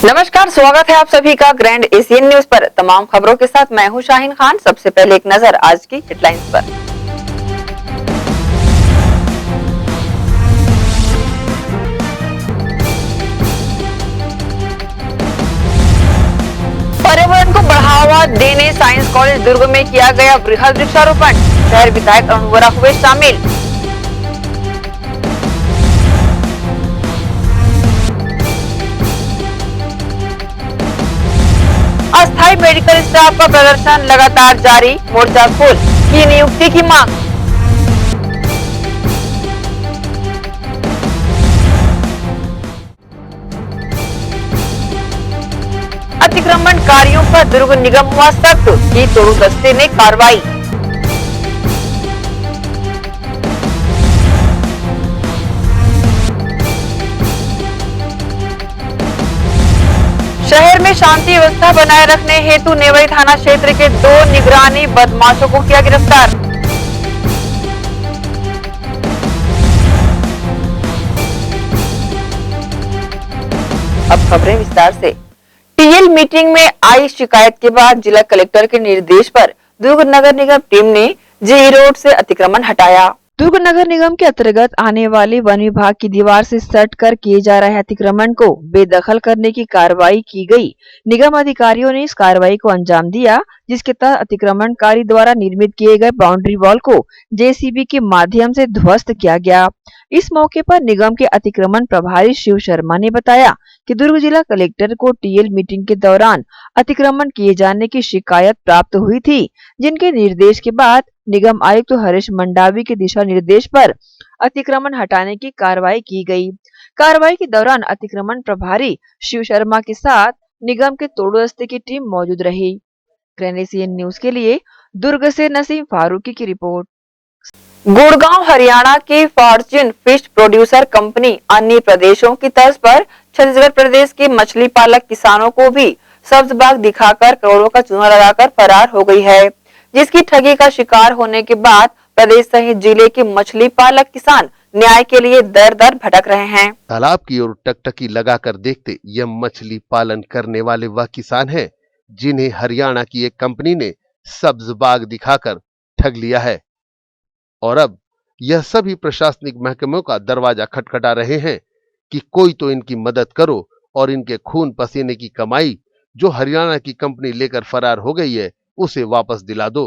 नमस्कार, स्वागत है आप सभी का ग्रैंड एशियन न्यूज पर। तमाम खबरों के साथ मैं हूं शाहीन खान। सबसे पहले एक नजर आज की हेडलाइंस पर। पर्यावरण को बढ़ावा देने साइंस कॉलेज दुर्ग में किया गया वृहद वृक्षारोपण। शहर विधायक अरुण वोरा हुए शामिल। अस्थायी मेडिकल स्टाफ का प्रदर्शन लगातार जारी। मोर्चा खोल की नियुक्ति की मांग। अतिक्रमणकारियों पर दुर्ग निगम हुआ सख्त, की तोड़ू दस्ते ने कार्रवाई। शहर में शांति व्यवस्था बनाए रखने हेतु नेवई थाना क्षेत्र के 2 निगरानी बदमाशों को किया गिरफ्तार। अब खबरें विस्तार से। टीएल मीटिंग में आई शिकायत के बाद जिला कलेक्टर के निर्देश पर दुर्ग नगर निगम टीम ने जेई रोड से अतिक्रमण हटाया। दुर्ग नगर निगम के अंतर्गत आने वाले वन विभाग की दीवार से सट कर किए जा रहे अतिक्रमण को बेदखल करने की कार्रवाई की गई। निगम अधिकारियों ने इस कार्रवाई को अंजाम दिया, जिसके तहत अतिक्रमणकारी द्वारा निर्मित किए गए बाउंड्री वॉल को जेसीबी के माध्यम से ध्वस्त किया गया। इस मौके पर निगम के अतिक्रमण प्रभारी शिव शर्मा ने बताया कि दुर्ग जिला कलेक्टर को टीएल मीटिंग के दौरान अतिक्रमण किए जाने की शिकायत प्राप्त हुई थी, जिनके निर्देश के बाद निगम आयुक्त हरीश मंडावी के दिशा निर्देश पर अतिक्रमण हटाने की कार्रवाई की गई। कार्रवाई के दौरान अतिक्रमण प्रभारी शिव शर्मा के साथ निगम के तोड़ू दस्ते की टीम मौजूद रही। ग्रैंड एशियन न्यूज के लिए दुर्ग से नसीम फारूकी की रिपोर्ट। गुड़गांव हरियाणा की फॉर्च्यून फिश प्रोड्यूसर कंपनी अन्य प्रदेशों की तर्ज पर छत्तीसगढ़ प्रदेश के मछली पालक किसानों को भी सब्ज बाग दिखाकर करोड़ों का चूना लगाकर फरार हो गई है, जिसकी ठगी का शिकार होने के बाद प्रदेश सहित जिले के मछली पालक किसान न्याय के लिए दर दर भटक रहे हैं। तालाब की ओर टकटकी लगाकर देखते यह मछली पालन करने वाले वह किसान हैं जिन्हें हरियाणा की एक कंपनी ने सब्ज बाग दिखाकर ठग लिया है और अब यह सभी प्रशासनिक महकमों का दरवाजा खटखटा रहे हैं कि कोई तो इनकी मदद करो और इनके खून पसीने की कमाई जो हरियाणा की कंपनी लेकर फरार हो गई है उसे वापस दिला दो।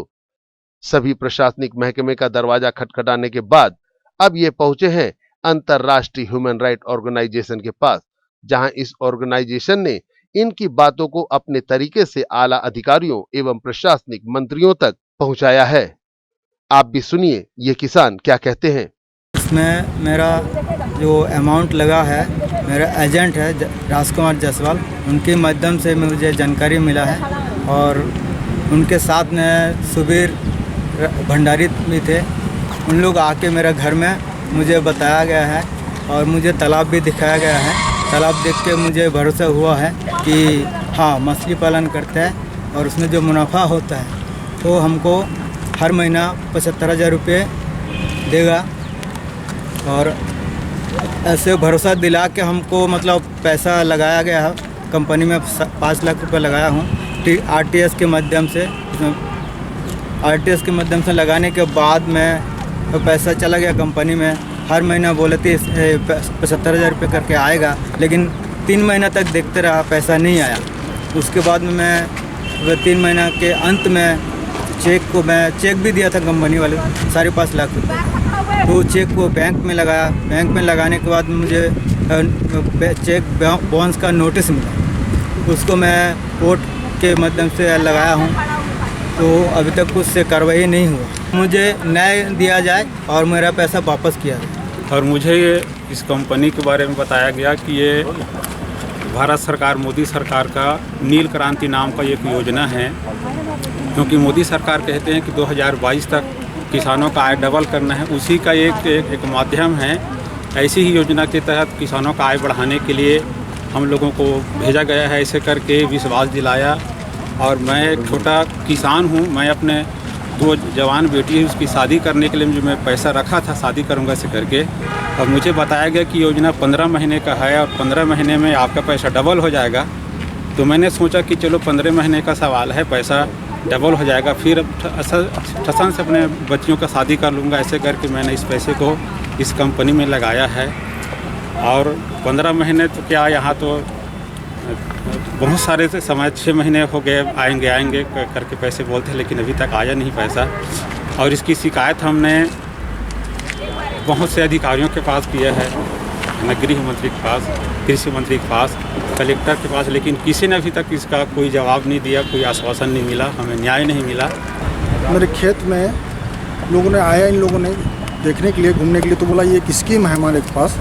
सभी प्रशासनिक महकमे का दरवाजा खटखटाने के बाद अब ये पहुंचे हैं अंतरराष्ट्रीय ह्यूमन राइट ऑर्गेनाइजेशन के पास, जहां इस ऑर्गेनाइजेशन ने इनकी बातों को अपने तरीके से आला अधिकारियों एवं प्रशासनिक मंत्रियों तक पहुंचाया है। आप भी सुनिए ये किसान क्या कहते हैं। इसमें मेरा जो अमाउंट लगा है, मेरा एजेंट है राजकुमार जायसवाल, उनके माध्यम से मुझे जानकारी मिला है और उनके साथ में सुबीर भंडारी भी थे। उन लोग आके मेरे घर में मुझे बताया गया है और मुझे तालाब भी दिखाया गया है। तालाब देख के मुझे भरोसा हुआ है कि हाँ मछली पालन करते हैं और उसमें जो मुनाफा होता है तो हमको हर महीना 75,000 रुपये देगा और ऐसे भरोसा दिला के हमको मतलब पैसा लगाया गया है। कंपनी में 5 लाख रुपये लगाया हूँ आरटीएस के माध्यम से। आरटीएस के माध्यम से लगाने के बाद में तो पैसा चला गया कंपनी में। हर महीना बोले थे 75,000 रुपये करके आएगा, लेकिन 3 महीना तक देखते रहा, पैसा नहीं आया। उसके बाद में मैं 3 महीना के अंत में चेक भी दिया था कंपनी वाले 5.5 लाख रुपये। तो चेक को बैंक में लगाया। बैंक में लगाने के बाद मुझे चेक बाउंस का नोटिस मिला, उसको मैं कोर्ट के माध्यम से लगाया हूँ, तो अभी तक उससे कार्रवाई नहीं हुआ। मुझे न्याय दिया जाए और मेरा पैसा वापस किया जाए। और मुझे इस कंपनी के बारे में बताया गया कि ये भारत सरकार मोदी सरकार का नील क्रांति नाम का एक योजना है, क्योंकि मोदी सरकार कहते हैं कि 2022 तक किसानों का आय डबल करना है, उसी का एक माध्यम है। ऐसी ही योजना के तहत किसानों का आय बढ़ाने के लिए हम लोगों को भेजा गया है। ऐसे करके विश्वास दिलाया और मैं एक छोटा किसान हूँ। मैं अपने 2 जवान बेटी है, उसकी शादी करने के लिए जो मैं पैसा रखा था शादी करूँगा से करके, अब मुझे बताया गया कि योजना 15 महीने का है और 15 महीने में आपका पैसा डबल हो जाएगा। तो मैंने सोचा कि चलो 15 महीने का सवाल है, पैसा डबल हो जाएगा, फिर ठसन से अपने बच्चियों का शादी कर लूँगा। ऐसे करके मैंने इस पैसे को इस कंपनी में लगाया है। और 15 महीने तो क्या, यहाँ तो बहुत सारे समय 6 महीने हो गए आएंगे करके पैसे बोलते हैं, लेकिन अभी तक आया नहीं पैसा। और इसकी शिकायत हमने बहुत से अधिकारियों के पास किया है, गृह मंत्री के पास, कृषि मंत्री के पास, कलेक्टर के पास, लेकिन किसी ने अभी तक इसका कोई जवाब नहीं दिया, कोई आश्वासन नहीं मिला, हमें न्याय नहीं मिला। मेरे खेत में लोगों ने आया, इन लोगों ने देखने के लिए, घूमने के लिए, तो बोला ये एक स्कीम है हमारे पास,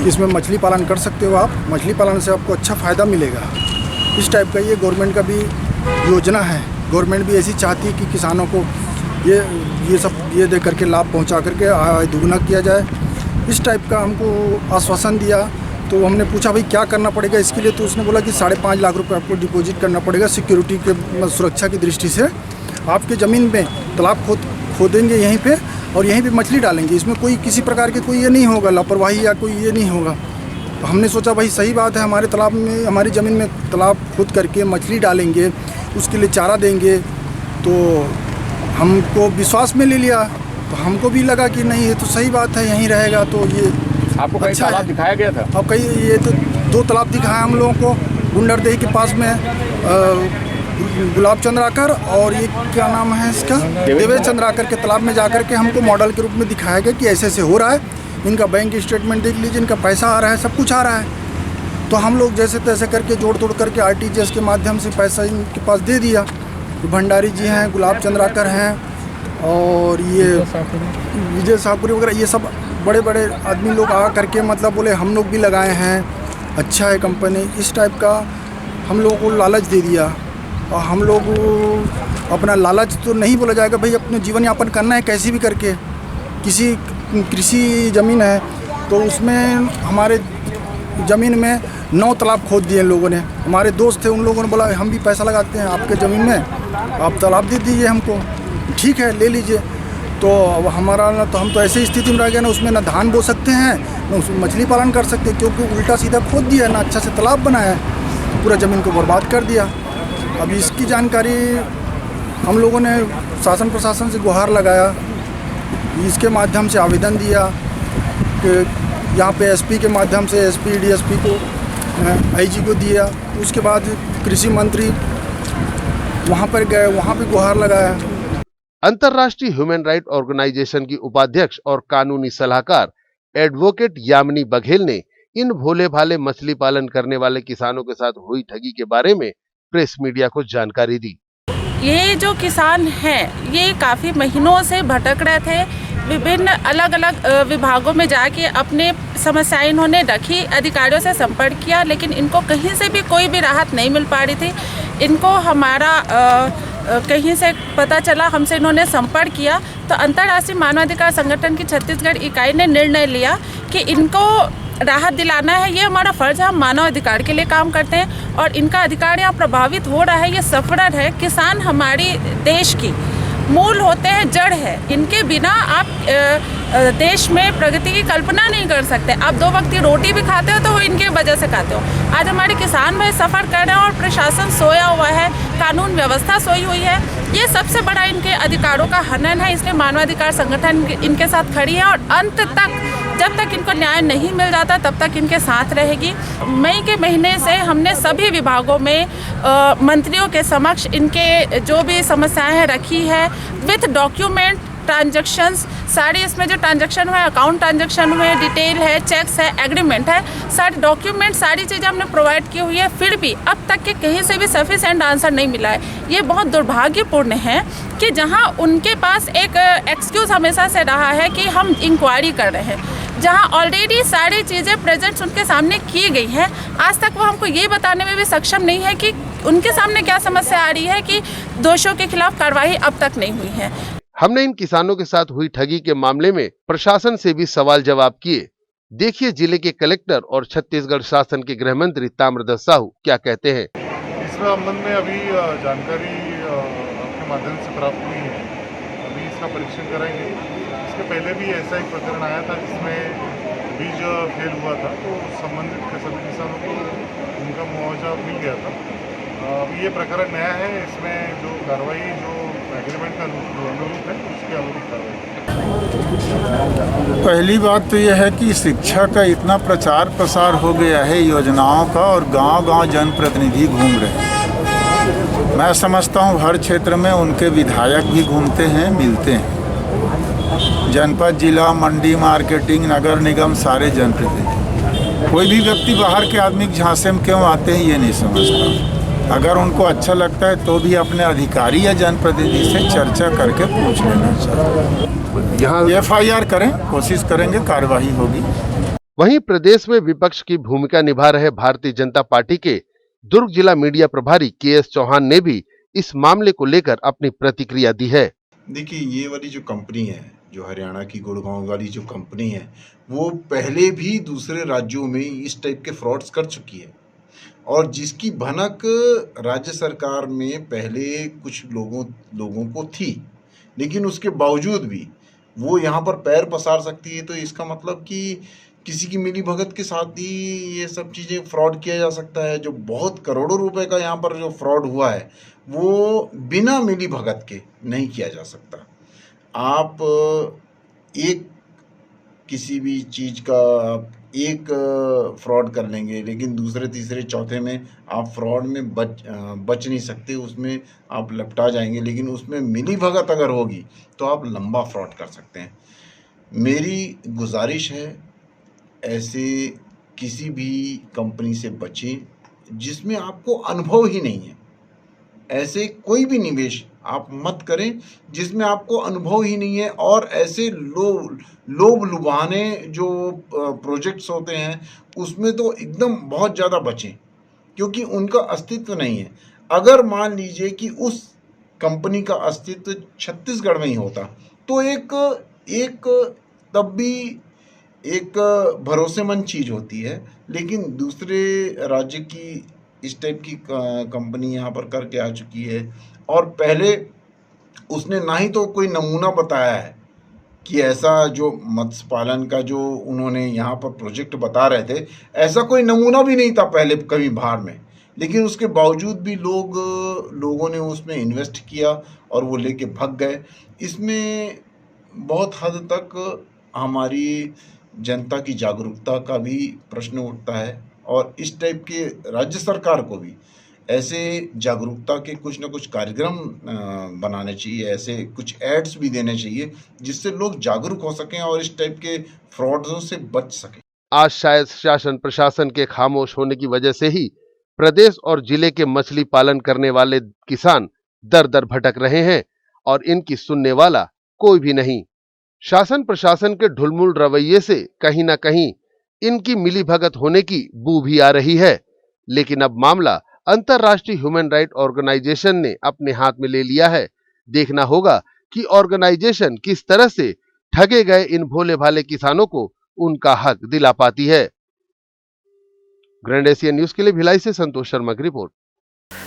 इसमें मछली पालन कर सकते हो आप, मछली पालन से आपको अच्छा फ़ायदा मिलेगा। इस टाइप का ये गवर्नमेंट का भी योजना है। गवर्नमेंट भी ऐसी चाहती है कि किसानों को ये सब ये दे करके लाभ पहुंचा करके आय दुगना किया जाए। इस टाइप का हमको आश्वासन दिया। तो हमने पूछा भाई क्या करना पड़ेगा इसके लिए, तो उसने बोला कि 5.5 लाख रुपए आपको डिपॉजिट करना पड़ेगा सिक्योरिटी के सुरक्षा की दृष्टि से। आपके ज़मीन में तालाब खोदेंगे यहीं पे और यहीं पे मछली डालेंगे, इसमें कोई किसी प्रकार के कोई ये नहीं होगा, लापरवाही या कोई ये नहीं होगा। तो हमने सोचा भाई सही बात है, हमारे तालाब में, हमारी ज़मीन में तालाब खोद करके मछली डालेंगे, उसके लिए चारा देंगे। तो हमको विश्वास में ले लिया, तो हमको भी लगा कि नहीं ये तो सही बात है, यहीं रहेगा तो ये आपको कई अच्छा तालाब दिखाया गया था? अब कई ये तो 2 तालाब दिखाया हम लोगों को, गुंडरदेही के पास में गुलाब चंद्राकर और ये क्या नाम है इसका, देवेश चंद्राकर के तालाब में जाकर के हमको मॉडल के रूप में दिखाया गया कि ऐसे ऐसे हो रहा है, इनका बैंक स्टेटमेंट देख लीजिए, इनका पैसा आ रहा है, सब कुछ आ रहा है। तो हम लोग जैसे तैसे करके जोड़ तोड़ करके RTGS के माध्यम से पैसा इनके पास दे दिया। भंडारी जी हैं, गुलाब चंद्राकर हैं और ये विजय साकुरी वगैरह, ये सब बड़े बड़े आदमी लोग आ करके मतलब बोले हम लोग भी लगाए हैं, अच्छा है कंपनी। इस टाइप का हम लोगों को लालच दे दिया। और हम लोग अपना लालच तो नहीं बोला जाएगा भाई, अपने जीवन यापन करना है कैसे भी करके। किसी कृषि ज़मीन है तो उसमें हमारे ज़मीन में 9 तालाब खोद दिए लोगों ने। हमारे दोस्त थे, उन लोगों ने बोला हम भी पैसा लगाते हैं आपके ज़मीन में, आप तालाब दे दीजिए हमको। ठीक है ले लीजिए। तो अब हमारा ना, तो हम तो ऐसी स्थिति में रह गए ना, उसमें ना धान बो सकते हैं ना उसमें मछली पालन कर सकते हैं, क्योंकि उल्टा सीधा खोद दिया ना अच्छा से तालाब बनाया, पूरा ज़मीन को बर्बाद कर दिया। अब इसकी जानकारी हम लोगों ने शासन प्रशासन से गुहार लगाया, इसके माध्यम से आवेदन दिया कि यहाँ पे SP के माध्यम से SP DSP को IG को दिया। उसके बाद कृषि मंत्री वहाँ पर गए, वहाँ पे गुहार लगाया। अंतर्राष्ट्रीय ह्यूमन राइट ऑर्गेनाइजेशन की उपाध्यक्ष और कानूनी सलाहकार एडवोकेट यामिनी बघेल ने इन भोले भाले मछली पालन करने वाले किसानों के साथ हुई ठगी के बारे में प्रेस मीडिया को जानकारी दी। ये जो किसान हैं ये काफ़ी महीनों से भटक रहे थे, विभिन्न अलग अलग विभागों में जाके अपने समस्याएं इन्होंने रखी, अधिकारियों से संपर्क किया, लेकिन इनको कहीं से भी कोई भी राहत नहीं मिल पा रही थी। इनको हमारा कहीं से पता चला, हमसे इन्होंने संपर्क किया, तो अंतर्राष्ट्रीय मानवाधिकार संगठन की छत्तीसगढ़ इकाई ने निर्णय लिया कि इनको राहत दिलाना है, ये हमारा फ़र्ज़ है, हम मानव अधिकार के लिए काम करते हैं और इनका अधिकार यहाँ प्रभावित हो रहा है, ये सफ़र है। किसान हमारी देश की मूल होते हैं, जड़ है, इनके बिना आप देश में प्रगति की कल्पना नहीं कर सकते। आप 2 वक्त की रोटी भी खाते हो तो वो इनकी वजह से खाते हो। आज हमारे किसान भाई सफ़र कर रहे हैं और प्रशासन सोया हुआ है, कानून व्यवस्था सोई हुई है। ये सबसे बड़ा इनके अधिकारों का हनन है, इसलिए मानवाधिकार संगठन इनके साथ खड़ी है और अंत तक जब तक इनको न्याय नहीं मिल जाता तब तक इनके साथ रहेगी। मई के महीने से हमने सभी विभागों में मंत्रियों के समक्ष इनके जो भी समस्याएं रखी है विथ डॉक्यूमेंट, ट्रांजैक्शंस सारी, इसमें जो ट्रांजैक्शन हुए, अकाउंट ट्रांजैक्शन हुए, डिटेल है, चेक्स है, एग्रीमेंट है, सारे डॉक्यूमेंट, सारी चीज़ें हमने प्रोवाइड की हुई है। फिर भी अब तक के कहीं से भी सफिशिएंट आंसर नहीं मिला है। ये बहुत दुर्भाग्यपूर्ण है कि जहां उनके पास एक एक्सक्यूज़ हमेशा से रहा है कि हम इंक्वायरी कर रहे हैं, जहां ऑलरेडी सारी चीज़ें प्रेजेंट उनके सामने की गई हैं, आज तक वो हमको ये बताने में भी सक्षम नहीं है कि उनके सामने क्या समस्या आ रही है कि दोषियों के खिलाफ कार्रवाई अब तक नहीं हुई है। हमने इन किसानों के साथ हुई ठगी के मामले में प्रशासन से भी सवाल जवाब किए। देखिए जिले के कलेक्टर और छत्तीसगढ़ शासन के गृह मंत्री ताम्रध्वज साहू क्या कहते हैं। इस संबंध में अभी जानकारी आपके माध्यम से प्राप्त हुई है, अभी इसका परीक्षण कराएंगे। इसके पहले भी ऐसा एक प्रकरण आया था जिसमें बीज फेल हुआ था, तो संबंधित सभी किसानों को उनका मुआवजा मिल गया था। अभी ये प्रकरण नया है, इसमें जो कार्रवाई जो एग्रीमेंट का अनुरूप है उसके अनुरूप कार्रवाई। पहली बात तो यह है कि शिक्षा का इतना प्रचार प्रसार हो गया है योजनाओं का, और गांव-गांव जनप्रतिनिधि घूम रहे हैं। मैं समझता हूं हर क्षेत्र में उनके विधायक भी घूमते हैं, मिलते हैं। जनपद, जिला, मंडी, मार्केटिंग, नगर निगम, सारे जनप्रतिनिधि। कोई भी व्यक्ति बाहर के आदमी के झांसे में क्यों आते हैं ये नहीं समझता। अगर उनको अच्छा लगता है तो भी अपने अधिकारी या जनप्रतिनिधि से चर्चा करके पूछ लेना चाहिए। यहाँ FIR करें, कोशिश करेंगे, कार्यवाही होगी। वहीं प्रदेश में विपक्ष की भूमिका निभा रहे भारतीय जनता पार्टी के दुर्ग जिला मीडिया प्रभारी KS चौहान ने भी इस मामले को लेकर अपनी प्रतिक्रिया दी है। देखिए, ये वाली जो कंपनी है, जो हरियाणा की गुड़गांव वाली जो कंपनी है, वो पहले भी दूसरे राज्यों में इस टाइप के फ्रॉड्स कर चुकी है, और जिसकी भनक राज्य सरकार में पहले कुछ लोगों को थी, लेकिन उसके बावजूद भी वो यहाँ पर पैर पसार सकती है। तो इसका मतलब कि किसी की मिली भगत के साथ ही ये सब चीज़ें फ्रॉड किया जा सकता है। जो बहुत करोड़ों रुपए का यहाँ पर जो फ्रॉड हुआ है वो बिना मिली भगत के नहीं किया जा सकता। आप एक किसी भी चीज़ का एक फ्रॉड कर लेंगे, लेकिन दूसरे तीसरे चौथे में आप फ्रॉड में बच नहीं सकते, उसमें आप लपटा जाएंगे। लेकिन उसमें मिली भगत अगर होगी तो आप लंबा फ्रॉड कर सकते हैं। मेरी गुजारिश है, ऐसे किसी भी कंपनी से बचें जिसमें आपको अनुभव ही नहीं है। ऐसे कोई भी निवेश आप मत करें जिसमें आपको अनुभव ही नहीं है, और ऐसे लोभ लुभाने जो प्रोजेक्ट्स होते हैं उसमें तो एकदम बहुत ज़्यादा बचें, क्योंकि उनका अस्तित्व नहीं है। अगर मान लीजिए कि उस कंपनी का अस्तित्व छत्तीसगढ़ में ही होता तो एक तब भी एक भरोसेमंद चीज़ होती है, लेकिन दूसरे राज्य की इस टाइप की कंपनी यहाँ पर करके आ चुकी है। और पहले उसने ना ही तो कोई नमूना बताया है कि ऐसा जो मत्स्य पालन का जो उन्होंने यहाँ पर प्रोजेक्ट बता रहे थे, ऐसा कोई नमूना भी नहीं था पहले कभी बाहर में। लेकिन उसके बावजूद भी लोगों ने उसमें इन्वेस्ट किया और वो लेके भाग गए। इसमें बहुत हद तक हमारी जनता की जागरूकता का भी प्रश्न उठता है, और इस टाइप के राज्य सरकार को भी ऐसे जागरूकता के कुछ न कुछ कार्यक्रम बनाने चाहिए, ऐसे कुछ एड्स भी देने चाहिए जिससे लोग जागरूक हो सकें और इस टाइप के फ्रॉड्सों से बच सकें। आज शायद शासन प्रशासन के खामोश होने की वजह से ही प्रदेश और जिले के मछली पालन करने वाले किसान दर दर भटक रहे हैं, और इनकी सुनने वाला कोई भी नहीं। शासन प्रशासन के ढुलमुल रवैये से कहीं ना कहीं इनकी मिलीभगत होने की बू भी आ रही है। लेकिन अब मामला अंतर्राष्ट्रीय ह्यूमन राइट ऑर्गेनाइजेशन ने अपने हाथ में ले लिया है। देखना होगा कि ऑर्गेनाइजेशन किस तरह से ठगे गए इन भोले भाले किसानों को उनका हक दिला पाती है। ग्रैंड एशिया न्यूज के लिए भिलाई से संतोष शर्मा की रिपोर्ट।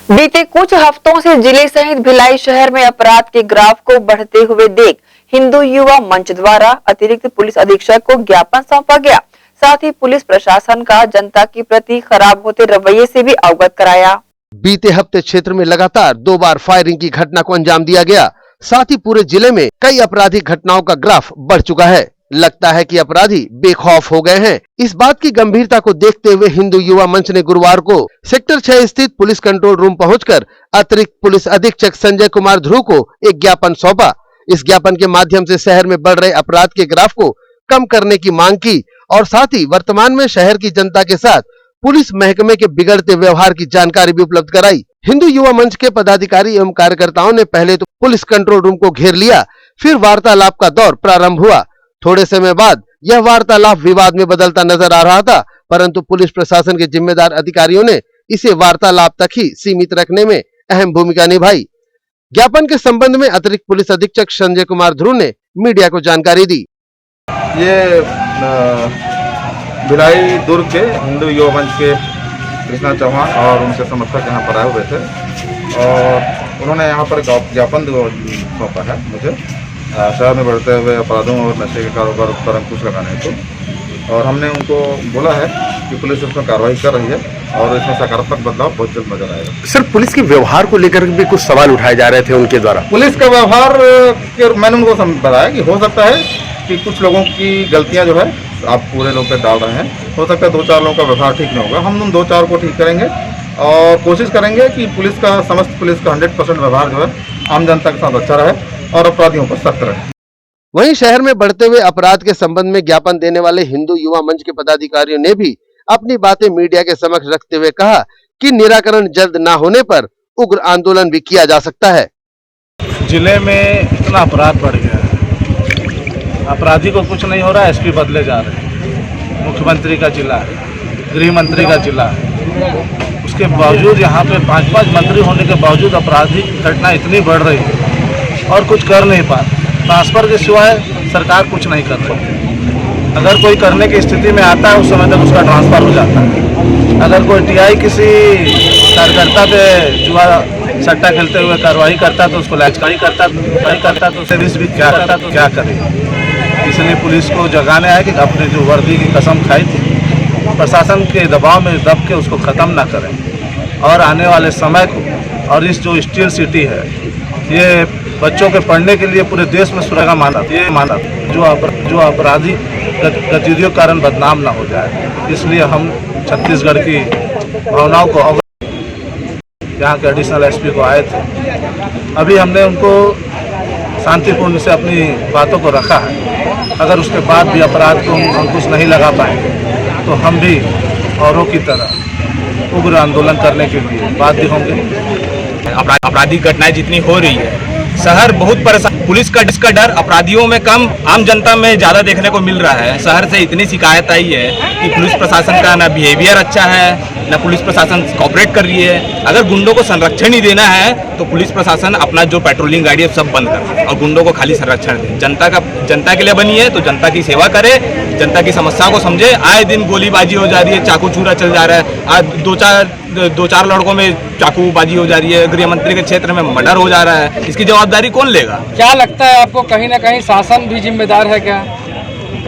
बीते कुछ हफ्तों से जिले सहित भिलाई शहर में अपराध के ग्राफ को बढ़ते हुए देख हिंदू युवा मंच द्वारा अतिरिक्त पुलिस अधीक्षक को ज्ञापन सौंपा गया। साथ ही पुलिस प्रशासन का जनता के प्रति खराब होते रवैये से भी अवगत कराया। बीते हफ्ते क्षेत्र में लगातार 2 बार फायरिंग की घटना को अंजाम दिया गया। साथ ही पूरे जिले में कई आपराधिक घटनाओं का ग्राफ बढ़ चुका है। लगता है कि अपराधी बेखौफ हो गए हैं। इस बात की गंभीरता को देखते हुए हिंदू युवा मंच ने गुरुवार को सेक्टर 6 स्थित पुलिस कंट्रोल रूम पहुंचकर अतिरिक्त पुलिस अधीक्षक संजय कुमार ध्रुव को एक ज्ञापन सौंपा। इस ज्ञापन के माध्यम से शहर में बढ़ रहे अपराध के ग्राफ को कम करने की मांग की, और साथ ही वर्तमान में शहर की जनता के साथ पुलिस महकमे के बिगड़ते व्यवहार की जानकारी भी उपलब्ध कराई। हिंदू युवा मंच के पदाधिकारी एवं कार्यकर्ताओं ने पहले तो पुलिस कंट्रोल रूम को घेर लिया, फिर वार्तालाप का दौर प्रारंभ हुआ। थोड़े समय बाद यह वार्तालाप विवाद में बदलता नजर आ रहा था, परंतु पुलिस प्रशासन के जिम्मेदार अधिकारियों ने इसे वार्तालाप तक ही सीमित रखने में अहम भूमिका निभाई। ज्ञापन के संबंध में अतिरिक्त पुलिस अधीक्षक संजय कुमार ध्रुव ने मीडिया को जानकारी दी। ये भिलाई दुर्ग के हिंदू युवा मंच के कृष्णा चौहान और उनके समर्थक यहाँ पर आए हुए थे, और उन्होंने यहाँ पर ज्ञापन सौंपा है मुझे शहर में बढ़ते हुए अपराधों और नशे के कारोबार पर अंकुश लगाने को। और हमने उनको बोला है कि पुलिस इसमें कार्रवाई कर रही है और इसमें सकारात्मक बदलाव बहुत जल्द नजर आएगा। सर, पुलिस के व्यवहार को लेकर भी कुछ सवाल उठाए जा रहे थे उनके द्वारा। पुलिस का व्यवहार मैंने उनको बताया कि हो सकता है कि कुछ लोगों की गलतियां जो है आप पूरे लोग पे डाल रहे हैं, हो सकता है 2-4 लोगों का व्यवहार ठीक नहीं होगा। हम उन 2-4 को ठीक करेंगे और कोशिश करेंगे कि समस्त पुलिस का 100% व्यवहार जो है आम जनता के साथ अच्छा रहे और अपराधियों पर सख्त रहे। वहीं शहर में बढ़ते हुए अपराध के संबंध में ज्ञापन देने वाले हिंदू युवा मंच के पदाधिकारियों ने भी अपनी बातें मीडिया के समक्ष रखते हुए कहा कि निराकरण जल्द न होने पर उग्र आंदोलन भी किया जा सकता है। जिले में इतना अपराध बढ़ गया है, अपराधी को कुछ नहीं हो रहा, एसपी बदले जा रहे हैं, मुख्यमंत्री का जिला है, गृह मंत्री का जिला है, उसके बावजूद यहाँ पे 5-5 मंत्री होने के बावजूद आपराधिक घटना इतनी बढ़ रही है और कुछ कर नहीं पा। ट्रांसफर के सिवाय सरकार कुछ नहीं कर सकती। अगर कोई करने की स्थिति में आता है उस समय तक उसका ट्रांसफर हो जाता है। अगर कोई टीआई किसी कार्यकर्ता पे जुआ सट्टा खेलते हुए कार्रवाई करता तो उसको लांछकारी करता तो उसे भी क्या करता तो क्या करे। इसलिए पुलिस को जगाने आए कि अपनी जो वर्दी की कसम खाई थी प्रशासन के दबाव में दब के उसको ख़त्म ना करें और आने वाले समय को और इस जो स्टील सिटी है ये बच्चों के पढ़ने के लिए पूरे देश में सुरक्षा माना जो आपराधिक गतिविधियों के कारण बदनाम ना हो जाए। इसलिए हम छत्तीसगढ़ की भावनाओं को यहाँ के एडिशनल एसपी को आए थे, अभी हमने उनको शांतिपूर्ण से अपनी बातों को रखा है। अगर उसके बाद भी अपराध को हम अंकुश नहीं लगा पाएंगे तो हम भी औरों की तरह उग्र आंदोलन करने के लिए बाध्य होंगे। आपराधिक घटनाएं जितनी हो रही है, शहर बहुत परेशान, पुलिस का जिसका डर अपराधियों में कम, आम जनता में ज़्यादा देखने को मिल रहा है। शहर से इतनी शिकायत आई है कि पुलिस प्रशासन का ना बिहेवियर अच्छा है, ना पुलिस प्रशासन कोऑपरेट कर रही है। अगर गुंडों को संरक्षण ही देना है तो पुलिस प्रशासन अपना जो पेट्रोलिंग गाड़ी है सब बंद करे और गुंडों को खाली संरक्षण दे। जनता के लिए बनी है तो जनता की सेवा करे, जनता की समस्या को समझे। आए दिन गोलीबाजी हो जा रही है, चाकू चूरा चल जा रहा है, आज दो चार लड़कों में चाकूबाजी हो जा रही है, गृह मंत्री के क्षेत्र में मर्डर हो जा रहा है। इसकी जवाबदारी कौन लेगा? क्या लगता है आपको कहीं ना कहीं शासन भी जिम्मेदार है क्या?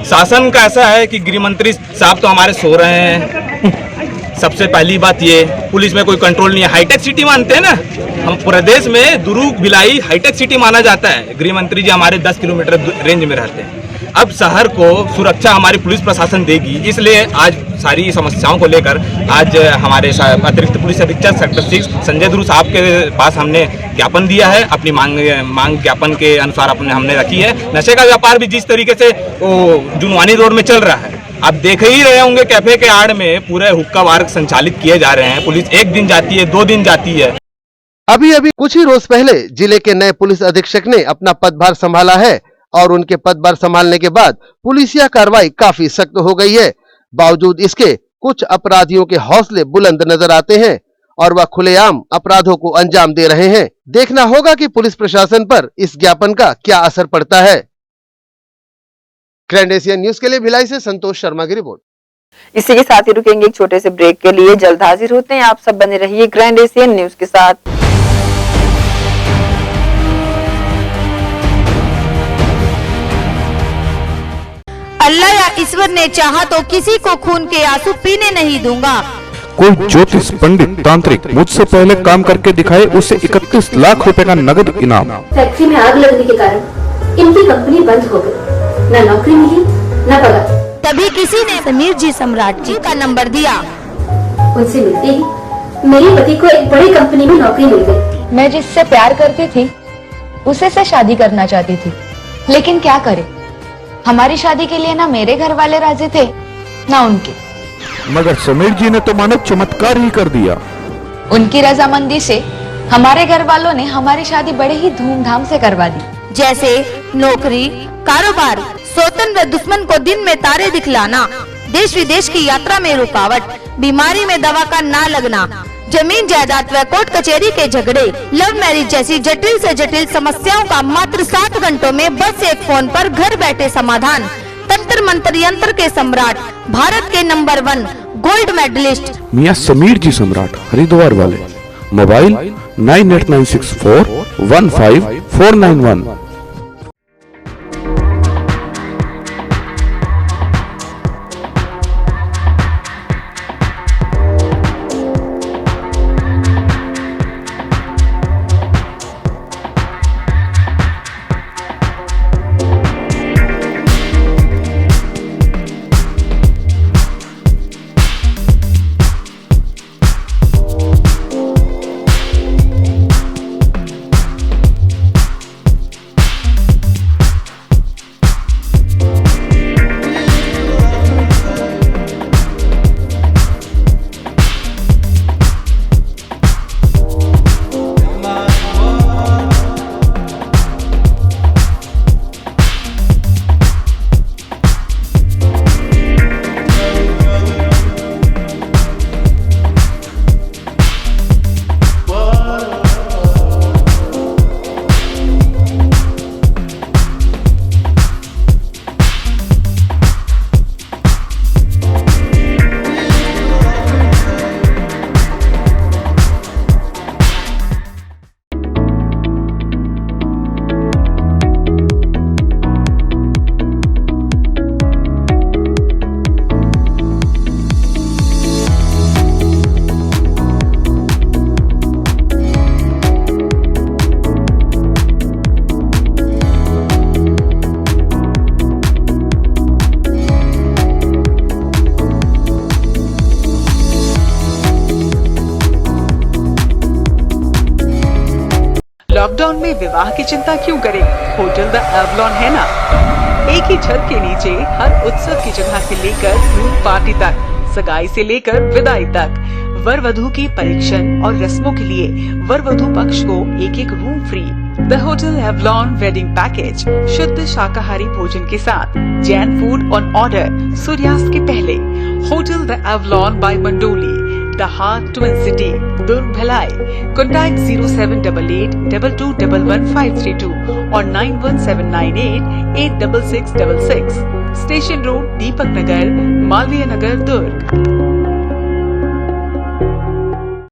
शासन का ऐसा है कि गृह मंत्री साहब तो हमारे सो रहे हैं। सबसे पहली बात ये, पुलिस में कोई कंट्रोल नहीं है। हाईटेक सिटी मानते हैं ना, हम पूरे देश में दुर्ग भिलाई हाईटेक सिटी माना जाता है। गृह मंत्री जी हमारे 10 किलोमीटर रेंज में रहते हैं। अब शहर को सुरक्षा हमारी पुलिस प्रशासन देगी, इसलिए आज सारी समस्याओं को लेकर आज हमारे अतिरिक्त पुलिस अधीक्षक सेक्टर 6 संजय ध्रुव साहब के पास हमने ज्ञापन दिया है। अपनी मांग ज्ञापन के अनुसार हमने रखी है। नशे का व्यापार भी जिस तरीके से जुनवानी रोड में चल रहा है, आप देख ही रहे होंगे, कैफे के आड़ में पूरे हुक्का बार संचालित किए जा रहे हैं। पुलिस एक दिन जाती है, 2 दिन जाती है। अभी कुछ ही रोज पहले जिले के नए पुलिस अधीक्षक ने अपना पदभार संभाला है और उनके पदभार संभालने के बाद पुलिसिया कार्रवाई काफी सख्त हो गई है। बावजूद इसके कुछ अपराधियों के हौसले बुलंद नजर आते हैं और वह खुलेआम अपराधों को अंजाम दे रहे हैं। देखना होगा कि पुलिस प्रशासन पर इस ज्ञापन का क्या असर पड़ता है। ग्रैंड एशियन न्यूज के लिए भिलाई से संतोष शर्मा की रिपोर्ट। इसी के साथ ही रुकेंगे एक छोटे से ब्रेक के लिए, जल्द हाजिर होते हैं। आप सब बने रहिए ग्रैंड एशियन न्यूज के साथ। अल्लाह या ईश्वर ने चाहा तो किसी को खून के आंसू पीने नहीं दूंगा। कोई ज्योतिष पंडित तांत्रिक मुझसे पहले काम करके दिखाए, उसे 31 लाख रुपए का नगद इनाम। फैक्ट्री में आग लगने के कारण इनकी कंपनी बंद हो गई, न नौकरी मिली न पगार। तभी किसी ने समीर जी सम्राट जी का नंबर दिया। उनसे मिलते ही मेरे पति को एक बड़ी कंपनी में नौकरी मिल गई। मैं जिससे प्यार करती थी उसे से शादी करना चाहती थी, लेकिन क्या करे, हमारी शादी के लिए ना मेरे घर वाले राजी थे ना उनके। मगर समीर जी ने तो मानो चमत्कार ही कर दिया। उनकी रजामंदी से हमारे घर वालों ने हमारी शादी बड़े ही धूमधाम से करवा दी। जैसे नौकरी, कारोबार, सौतन व दुश्मन को दिन में तारे दिखलाना, देश विदेश की यात्रा में रुकावट, बीमारी में दवा का ना लगना, जमीन जायदाद व कोर्ट कचहरी के झगड़े, लव मैरिज जैसी जटिल से जटिल समस्याओं का मात्र 7 घंटों में बस एक फोन पर घर बैठे समाधान। तंत्र मंत्र यंत्र के सम्राट, भारत के नंबर 1 गोल्ड मेडलिस्ट मियां समीर जी सम्राट, हरिद्वार वाले। मोबाइल 9896415491। लॉकडाउन में विवाह की चिंता क्यों करें? होटल द एवलॉन है ना। एक ही छत के नीचे हर उत्सव की जगह से लेकर ग्रुप पार्टी तक, सगाई से लेकर विदाई तक, वर वधू की परीक्षण और रस्मों के लिए वर वधू पक्ष को एक एक room free. The hotel Avalon wedding package, शुद्ध शाकाहारी भोजन के साथ, जैन फूड ऑन ऑर्डर सूर्यास्त के पहले। Hotel the Avalon by Mandoli, the heart twin city, Durg Bhilai. Contact 078822115532 और 9179886666। Station road, Deepak Nagar, Malviya Nagar, Durg.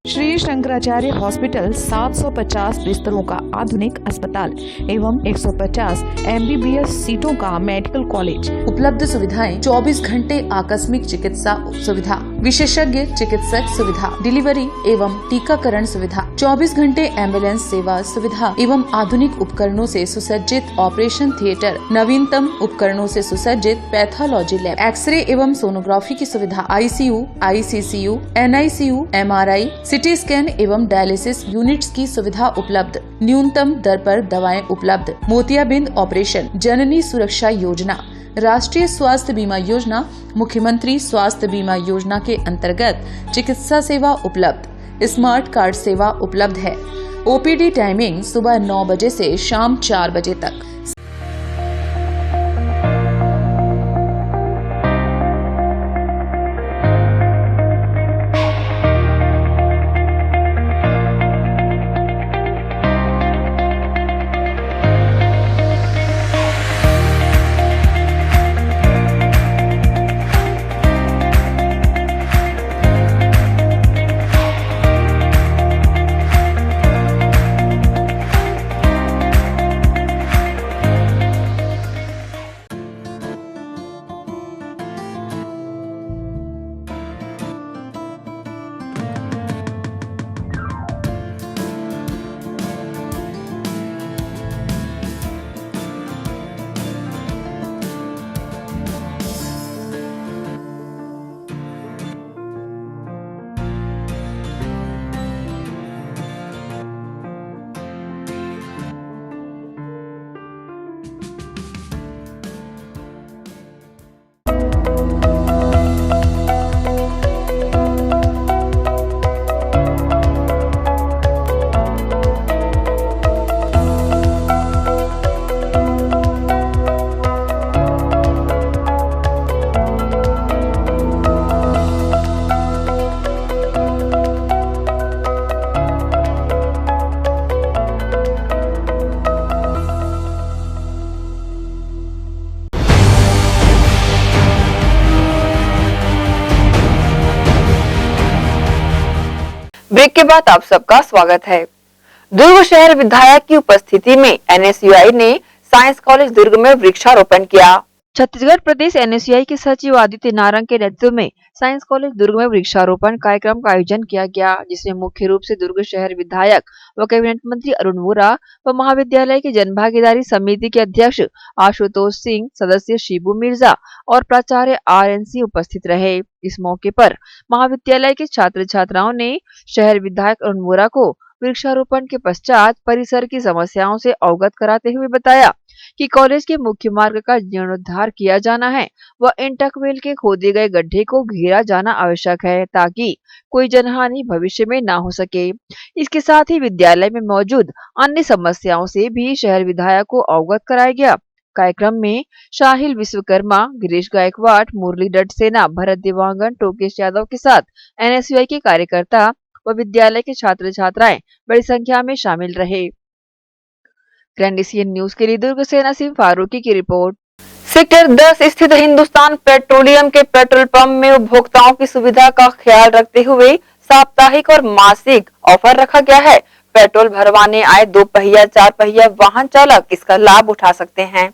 Shri Shankaracharya hospital 750 बिस्तरों का आधुनिक अस्पताल एवं 150 MBBS सीटों का मेडिकल कॉलेज। उपलब्ध सुविधाएं 24 घंटे आकस्मिक चिकित्सा सुविधा, विशेषज्ञ चिकित्सक सुविधा, डिलीवरी एवं टीकाकरण सुविधा, 24 घंटे एम्बुलेंस सेवा सुविधा एवं आधुनिक उपकरणों से सुसज्जित ऑपरेशन थिएटर, नवीनतम उपकरणों से सुसज्जित पैथोलॉजी लैब, एक्सरे एवं सोनोग्राफी की सुविधा, ICU, ICCU, NICU, MRI, CT scan एवं डायलिसिस यूनिट्स की सुविधा उपलब्ध। न्यूनतम दर पर दवाएं उपलब्ध। मोतियाबिंद ऑपरेशन, जननी सुरक्षा योजना, राष्ट्रीय स्वास्थ्य बीमा योजना, मुख्यमंत्री स्वास्थ्य बीमा योजना के अंतर्गत चिकित्सा सेवा उपलब्ध। स्मार्ट कार्ड सेवा उपलब्ध है। OPD टाइमिंग सुबह 9 बजे से शाम 4 बजे तक। ब्रेक के बाद आप सबका स्वागत है। दुर्ग शहर विधायक की उपस्थिति में NSUI ने साइंस कॉलेज दुर्ग में वृक्षारोपण किया। छत्तीसगढ़ प्रदेश NSUI के सचिव आदित्य नारंग के नेतृत्व में साइंस कॉलेज दुर्ग में वृक्षारोपण कार्यक्रम का आयोजन किया गया, जिसमें मुख्य रूप से दुर्ग शहर विधायक व कैबिनेट मंत्री अरुण वोरा व महाविद्यालय की जनभागीदारी समिति के अध्यक्ष आशुतोष सिंह, सदस्य शिबू मिर्जा और प्राचार्य RNC उपस्थित रहे। इस मौके पर महाविद्यालय के छात्र छात्राओं ने शहर विधायक अरुण वोरा को वृक्षारोपण के पश्चात परिसर की समस्याओं से अवगत कराते हुए बताया कि कॉलेज के मुख्य मार्ग का जीर्णोद्धार किया जाना है व इंटकवेल के खोदे गए गड्ढे को घेरा जाना आवश्यक है, ताकि कोई जनहानि भविष्य में न हो सके। इसके साथ ही विद्यालय में मौजूद अन्य समस्याओं से भी शहर विधायक को अवगत कराया गया। कार्यक्रम में शाहिल विश्वकर्मा, गिरीश गायकवाड़, मुरली डट सेना, भरत देवांगन, टोकेश यादव के साथ NSUI के कार्यकर्ता व विद्यालय के छात्र छात्राएं बड़ी संख्या में शामिल रहे। ग्रैंड एशियन न्यूज के लिए दुर्ग से नसीम फारूकी की रिपोर्ट। सेक्टर 10 स्थित हिंदुस्तान पेट्रोलियम के पेट्रोल पंप में उपभोक्ताओं की सुविधा का ख्याल रखते हुए साप्ताहिक और मासिक ऑफर रखा गया है। पेट्रोल भरवाने आए 2 पहिया 4 पहिया वाहन चालक इसका लाभ उठा सकते हैं।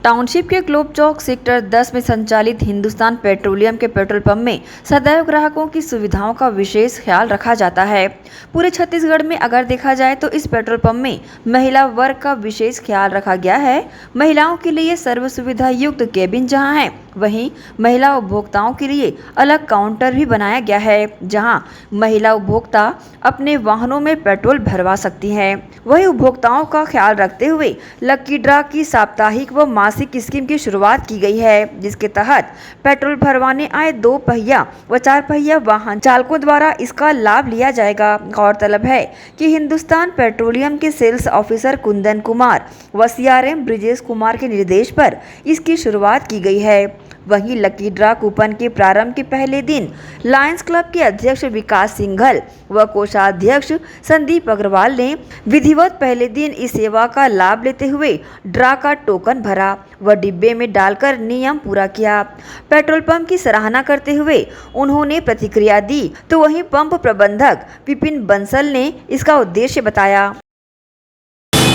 टाउनशिप के ग्लोब चौक सेक्टर 10 में संचालित हिंदुस्तान पेट्रोलियम के पेट्रोल पंप में सदैव ग्राहकों की सुविधाओं का विशेष ख्याल रखा जाता है। पूरे छत्तीसगढ़ में अगर देखा जाए तो इस पेट्रोल पंप में महिला वर्ग का विशेष ख्याल रखा गया है। महिलाओं के लिए सर्व सुविधा युक्त केबिन जहां है, वहीं महिला उपभोक्ताओं के लिए अलग काउंटर भी बनाया गया है, जहां महिला उपभोक्ता अपने वाहनों में पेट्रोल भरवा सकती हैं। वहीं उपभोक्ताओं का ख्याल रखते हुए लकी ड्रा की साप्ताहिक व मासिक स्कीम की शुरुआत की गई है, जिसके तहत पेट्रोल भरवाने आए 2 पहिया व 4 पहिया वाहन चालकों द्वारा इसका लाभ लिया जाएगा। गौरतलब है कि हिंदुस्तान पेट्रोलियम के सेल्स ऑफिसर कुंदन कुमार व CRM ब्रिजेश कुमार के निर्देश पर इसकी शुरुआत की गई है। वहीं लकी ड्रा कूपन के प्रारंभ के पहले दिन लायंस क्लब के अध्यक्ष विकास सिंघल व कोषाध्यक्ष संदीप अग्रवाल ने विधिवत पहले दिन इस सेवा का लाभ लेते हुए ड्रा का टोकन भरा व डिब्बे में डालकर नियम पूरा किया। पेट्रोल पंप की सराहना करते हुए उन्होंने प्रतिक्रिया दी, तो वहीं पंप प्रबंधक विपिन बंसल ने इसका उद्देश्य बताया।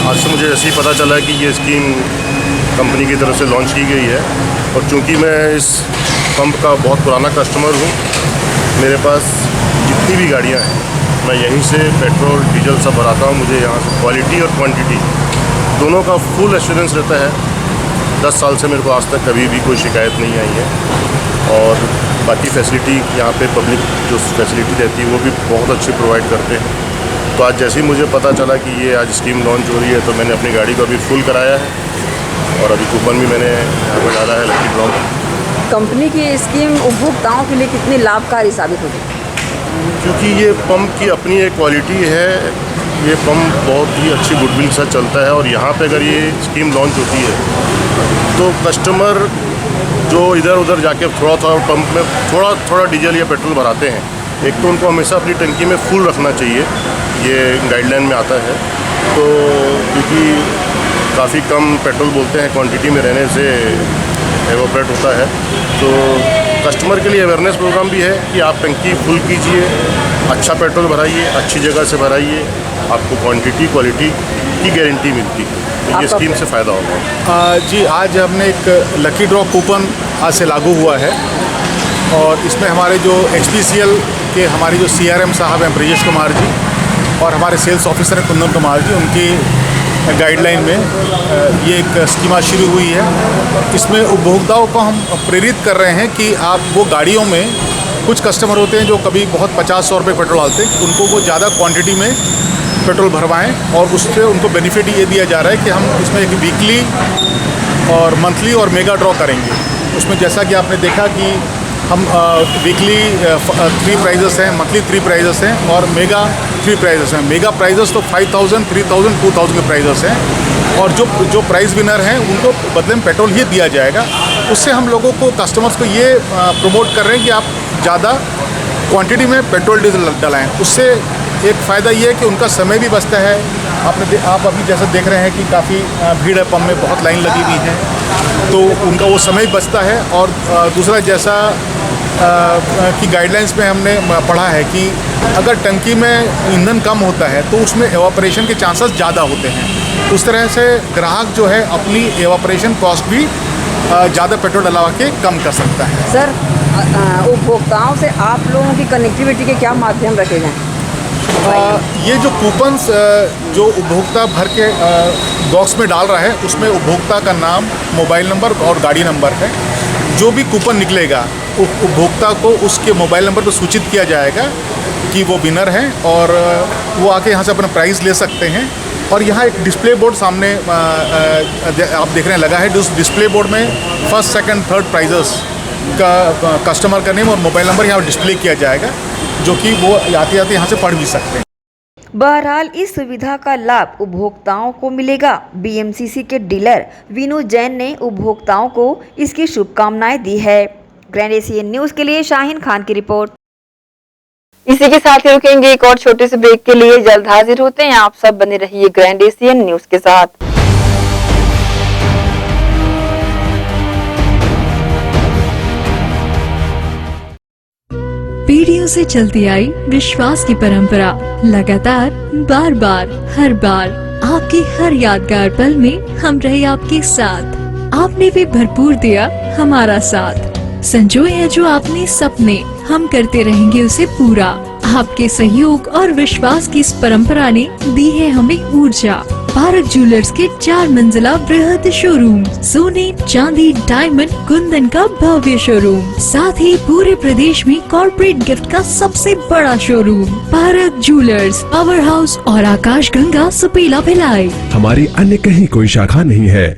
आज से मुझे ऐसे ही पता चला कि ये स्कीम कंपनी की तरफ से लॉन्च की गई है और चूंकि मैं इस पंप का बहुत पुराना कस्टमर हूँ, मेरे पास जितनी भी गाड़ियाँ हैं मैं यहीं से पेट्रोल डीजल सब भराता हूँ। मुझे यहाँ से क्वालिटी और क्वांटिटी दोनों का फुल एश्योरेंस रहता है। 10 साल से मेरे को आज तक कभी भी कोई शिकायत नहीं आई है और बाकी फैसिलिटी यहाँ पे पब्लिक जो फैसिलिटी रहती है वो भी बहुत अच्छी प्रोवाइड करते हैं। तो आज जैसे ही मुझे पता चला कि ये आज स्कीम लॉन्च हो रही है तो मैंने अपनी गाड़ी को अभी फुल कराया है और अभी कूपन भी मैंने यहाँ पर डाला है लकी ड्रॉ में। कंपनी की स्कीम उपभोक्ताओं के लिए कितनी लाभकारी साबित होगी? क्योंकि ये पंप की अपनी एक क्वालिटी है, ये पंप बहुत ही अच्छी गुडविल के साथ चलता है और यहाँ पे अगर ये स्कीम लॉन्च होती है तो कस्टमर जो इधर उधर जाके थोड़ा पंप में थोड़ा डीजल या पेट्रोल भराते हैं, एक तो उनको हमेशा अपनी टंकी में फुल रखना चाहिए, ये गाइडलाइन में आता है। तो क्योंकि काफ़ी कम पेट्रोल बोलते हैं क्वांटिटी में रहने से एवोपरेट होता है, तो कस्टमर के लिए अवेयरनेस प्रोग्राम भी है कि आप टंकी फुल कीजिए, अच्छा पेट्रोल भराइए, अच्छी जगह से भराइए, आपको क्वांटिटी क्वालिटी की गारंटी मिलती है। तो ये स्कीम से फ़ायदा होगा। जी, आज हमने एक लकी ड्रॉ कूपन आज से लागू हुआ है और इसमें हमारे जो HPCL के हमारे जो CRM साहब हैं ब्रिजेश कुमार जी और हमारे सेल्स ऑफिसर हैं कुंदन कुमार जी, उनकी गाइडलाइन में ये एक स्कीमा शुरू हुई है। इसमें उपभोक्ताओं को हम प्रेरित कर रहे हैं कि आप वो गाड़ियों में कुछ कस्टमर होते हैं जो कभी बहुत 50-100 रुपये पेट्रोल डालते हैं, उनको वो ज़्यादा क्वांटिटी में पेट्रोल भरवाएं और उससे उनको बेनिफिट ये दिया जा रहा है कि हम इसमें एक वीकली और मंथली और मेगा ड्रॉ करेंगे। उसमें जैसा कि आपने देखा कि हम वीकली 3 प्राइजेस हैं, मंथली 3 प्राइजेस हैं और मेगा 3 प्राइजेस हैं। मेगा प्राइजेस तो 5000, 3000, 2000 के प्राइजेस हैं और जो प्राइज़ विनर हैं उनको बदले में पेट्रोल ही दिया जाएगा। उससे हम लोगों को कस्टमर्स को ये प्रमोट कर रहे हैं कि आप ज़्यादा क्वांटिटी में पेट्रोल डीजल डलाएँ। उससे एक फ़ायदा ये है कि उनका समय भी बचता है। आप अभी जैसा देख रहे हैं कि काफ़ी भीड़ है, पंप में बहुत लाइन लगी हुई है, तो उनका वो समय बचता है। और दूसरा जैसा की गाइडलाइंस में हमने पढ़ा है कि अगर टंकी में ईंधन कम होता है तो उसमें एवापोरेशन के चांसेस ज़्यादा होते हैं। उस तरह से ग्राहक जो है अपनी एवापोरेशन कॉस्ट भी ज़्यादा पेट्रोल डलवा के कम कर सकता है। सर, उपभोक्ताओं से आप लोगों की कनेक्टिविटी के क्या माध्यम रखे गए? ये जो कूपन्स जो उपभोक्ता भर के बॉक्स में डाल रहा है उसमें उपभोक्ता का नाम, मोबाइल नंबर और गाड़ी नंबर है। जो भी कूपन निकलेगा उपभोक्ता को उसके मोबाइल नंबर पर सूचित किया जाएगा कि वो विनर हैं और वो आके यहाँ से अपना प्राइज़ ले सकते हैं। और यहाँ एक डिस्प्ले बोर्ड सामने आप देख रहे हैं लगा है। उस डिस्प्ले बोर्ड में फर्स्ट, सेकंड, थर्ड प्राइजेस का कस्टमर का नेम और मोबाइल नंबर यहाँ डिस्प्ले किया जाएगा, जो कि वो आते आते यहाँ से पढ़ भी सकते हैं। बहरहाल इस सुविधा का लाभ उपभोक्ताओं को मिलेगा। BMCC के डीलर विनू जैन ने उपभोक्ताओं को इसकी शुभकामनाएं दी है। ग्रैंड एशियन न्यूज के लिए शाहीन खान की रिपोर्ट। इसी के साथ ही रुकेंगे एक और छोटे से ब्रेक के लिए। जल्द हाजिर होते हैं, आप सब बने रहिए ग्रैंड एशियन न्यूज के साथ। पीढ़ियों से चलती आई विश्वास की परंपरा लगातार बार बार हर बार आपके हर यादगार पल में हम रहे आपके साथ। आपने भी भरपूर दिया हमारा साथ। संजोए हैं जो आपने सपने, हम करते रहेंगे उसे पूरा। आपके सहयोग और विश्वास की इस परंपरा ने दी है हमें ऊर्जा। पारक ज्वेलर्स के 4 मंजिला बृहद शोरूम, सोने चांदी डायमंड कुंदन का भव्य शोरूम, साथ ही पूरे प्रदेश में कॉर्पोरेट गिफ्ट का सबसे बड़ा showroom park jewellers, power house और आकाश गंगा सुपेला भिलाई। हमारी अन्य कहीं कोई शाखा नहीं है।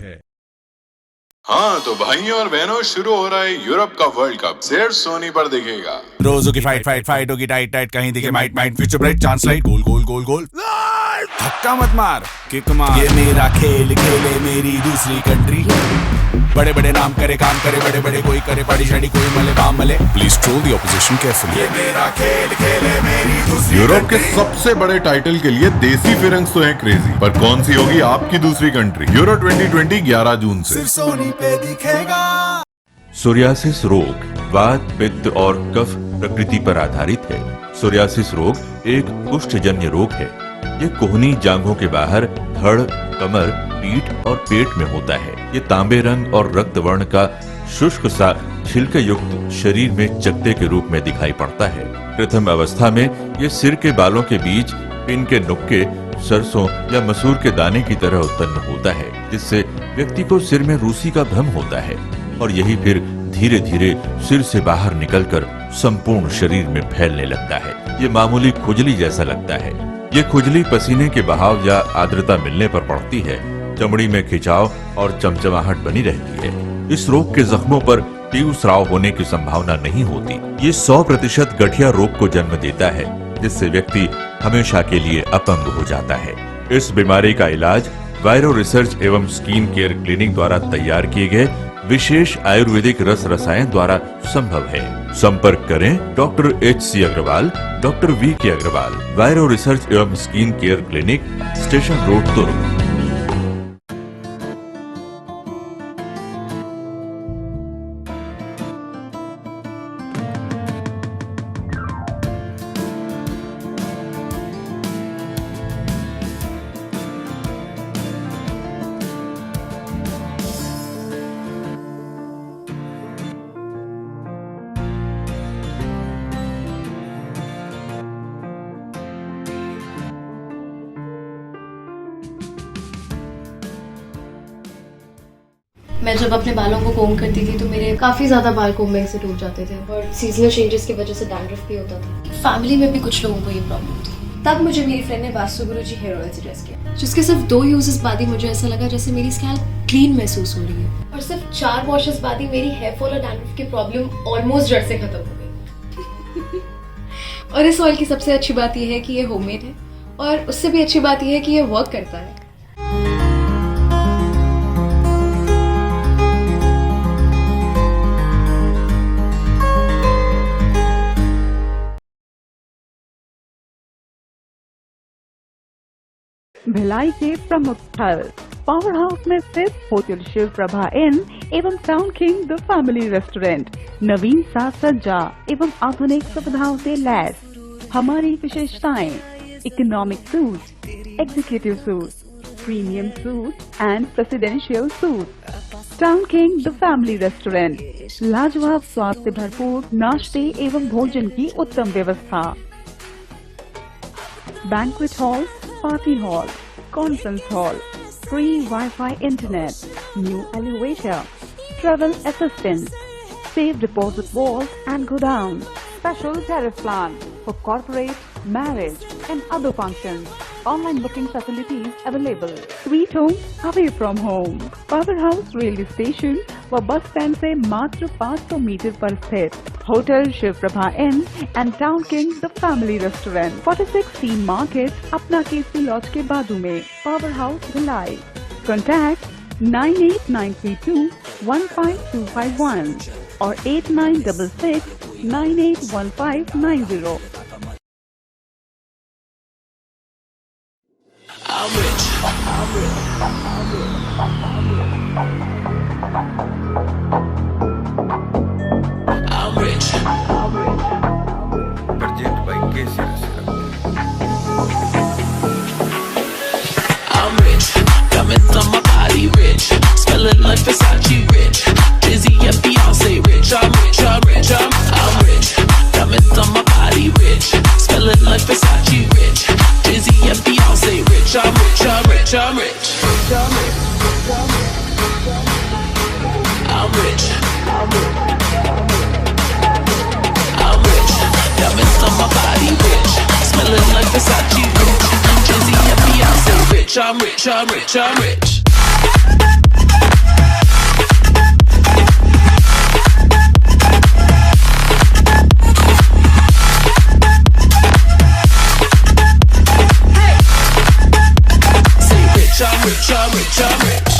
हाँ तो भाइयों और बहनों, शुरू हो रहा है यूरोप का वर्ल्ड कप। सिर्फ सोनी पर दिखेगा। रोज होगी फाइट होगी टाइट, कहीं दिखे might, future bright, chance light, goal. धक्का मत मार, किक मार। ये मेरा खेल खेले मेरी दूसरी कंट्री। बड़े नाम करे, काम करे, बड़े कोई करे पार्टी शाड़ी, कोई मले बाम मले। Please troll the opposition carefully. ये मेरा खेल खेले मेरी दूसरी। यूरोप के सबसे बड़े टाइटल के लिए देसी फिरंग्स तो है क्रेजी, पर कौन सी होगी आपकी दूसरी कंट्री? यूरो 2020 11 जून से। सोनी पे दिखेगा। सोरियासिस रोग वात, पित्त और कफ प्रकृति पर आधारित है। सोरियासिस रोग एक कुष्ठजन्य रोग है। ये कोहनी जांघों के बाहर धड़, कमर, पीठ और पेट में होता है। ये तांबे रंग और रक्त वर्ण का शुष्क सा छिलके युक्त शरीर में चकत्ते के रूप में दिखाई पड़ता है। प्रथम अवस्था में ये सिर के बालों के बीच पिन के नुक्के सरसों या मसूर के दाने की तरह उत्पन्न होता है, जिससे व्यक्ति को सिर में रूसी का भ्रम होता है और यही फिर धीरे धीरे सिर से बाहर निकलकर संपूर्ण शरीर में फैलने लगता है। ये मामूली खुजली जैसा लगता है। ये खुजली पसीने के बहाव या आर्द्रता मिलने पर पड़ती है। चमड़ी में खिंचाव और चमचमाहट बनी रहती है। इस रोग के जख्मों पर तीव्र स्राव होने की संभावना नहीं होती। ये 100% गठिया रोग को जन्म देता है, जिससे व्यक्ति हमेशा के लिए अपंग हो जाता है। इस बीमारी का इलाज वायरो रिसर्च एवं स्किन केयर क्लिनिक द्वारा तैयार किए गए विशेष आयुर्वेदिक रस रसायन द्वारा संभव है। संपर्क करें doctor HC Agarwal, doctor VK Agarwal, viro research एवं skin care clinic, station road, Durg. मैं जब अपने बालों को कोम करती थी तो मेरे काफ़ी ज़्यादा बाल कोम्बिंग से टूट जाते थे और सीजनल चेंजेस की वजह से डैंड्रफ भी होता था। फैमिली में भी कुछ लोगों को ये प्रॉब्लम थी। तब मुझे मेरी फ्रेंड ने वास्तु गुरु जी हेयर ऑयल सजेस्ट किया, जिसके सिर्फ 2 यूजेस बाद ही मुझे ऐसा लगा जैसे मेरी स्कैल्प क्लीन महसूस हो रही है और सिर्फ 4 वॉशेस बाद ही मेरी हेयर फॉल और डैंड्रफ की प्रॉब्लम ऑलमोस्ट जड़ से खत्म हो गई। और इस ऑयल की सबसे अच्छी बात यह है कि ये होममेड है और उससे भी अच्छी बात यह है कि ये वर्क करता है। भिलाई के प्रमुख स्थल पावर हाउस में स्थित होटल शिव प्रभा इन एवं town king the family restaurant नवीन साज सज्जा एवं आधुनिक सुविधाओं से लैस। हमारी विशेषताएं economic suite, executive suite, premium suite and presidential suite. Town king the family restaurant, लाजवाब स्वाद से भरपूर नाश्ते एवं भोजन की उत्तम व्यवस्था। Banquet hall, party hall, conference hall, free Wi-Fi internet, new elevator, travel assistance, safe deposit vault and godown, special tariff plan for corporate, marriage and other functions. Online booking facilities available. Sweet home away from home. Power House railway station व bus stand से मात्र 500 metre पर स्थित hotel Shiv Prabha inn and town king the family restaurant 46 C market अपना KC laws के बाजू में। Power house Bhilai. Contact 98932 15251 और 8966 981590। I'm rich. Urgent by KCS. I'm rich. Diamonds on my body rich. Smelling like Versace rich. Dizzy and Beyonce rich. I'm rich. I'm rich. Diamonds on my body rich. Smelling like Versace rich. Dizzy and Beyonce rich. I'm rich. I'm rich. I'm rich. Diamonds on my body rich. Smelling like Versace rich. Jay-Z and Beyonce rich. I'm rich, I'm rich, I'm rich. I'm rich, I'm rich, I'm rich.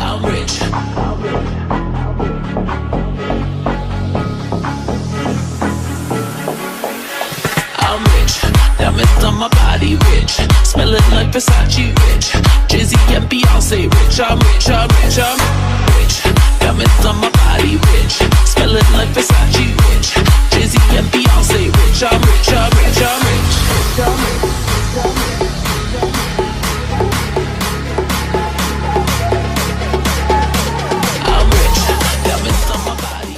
I'm rich. I'm rich. Diamonds on my body rich. Smelling like Versace rich. Jay-Z and Beyonce rich. I'm rich, I'm rich, I'm rich. Diamonds on my body rich. Smelling like Versace rich. Jay-Z and Beyonce rich. I'm rich, I'm rich, I'm rich. I'm rich. Diamonds on my body.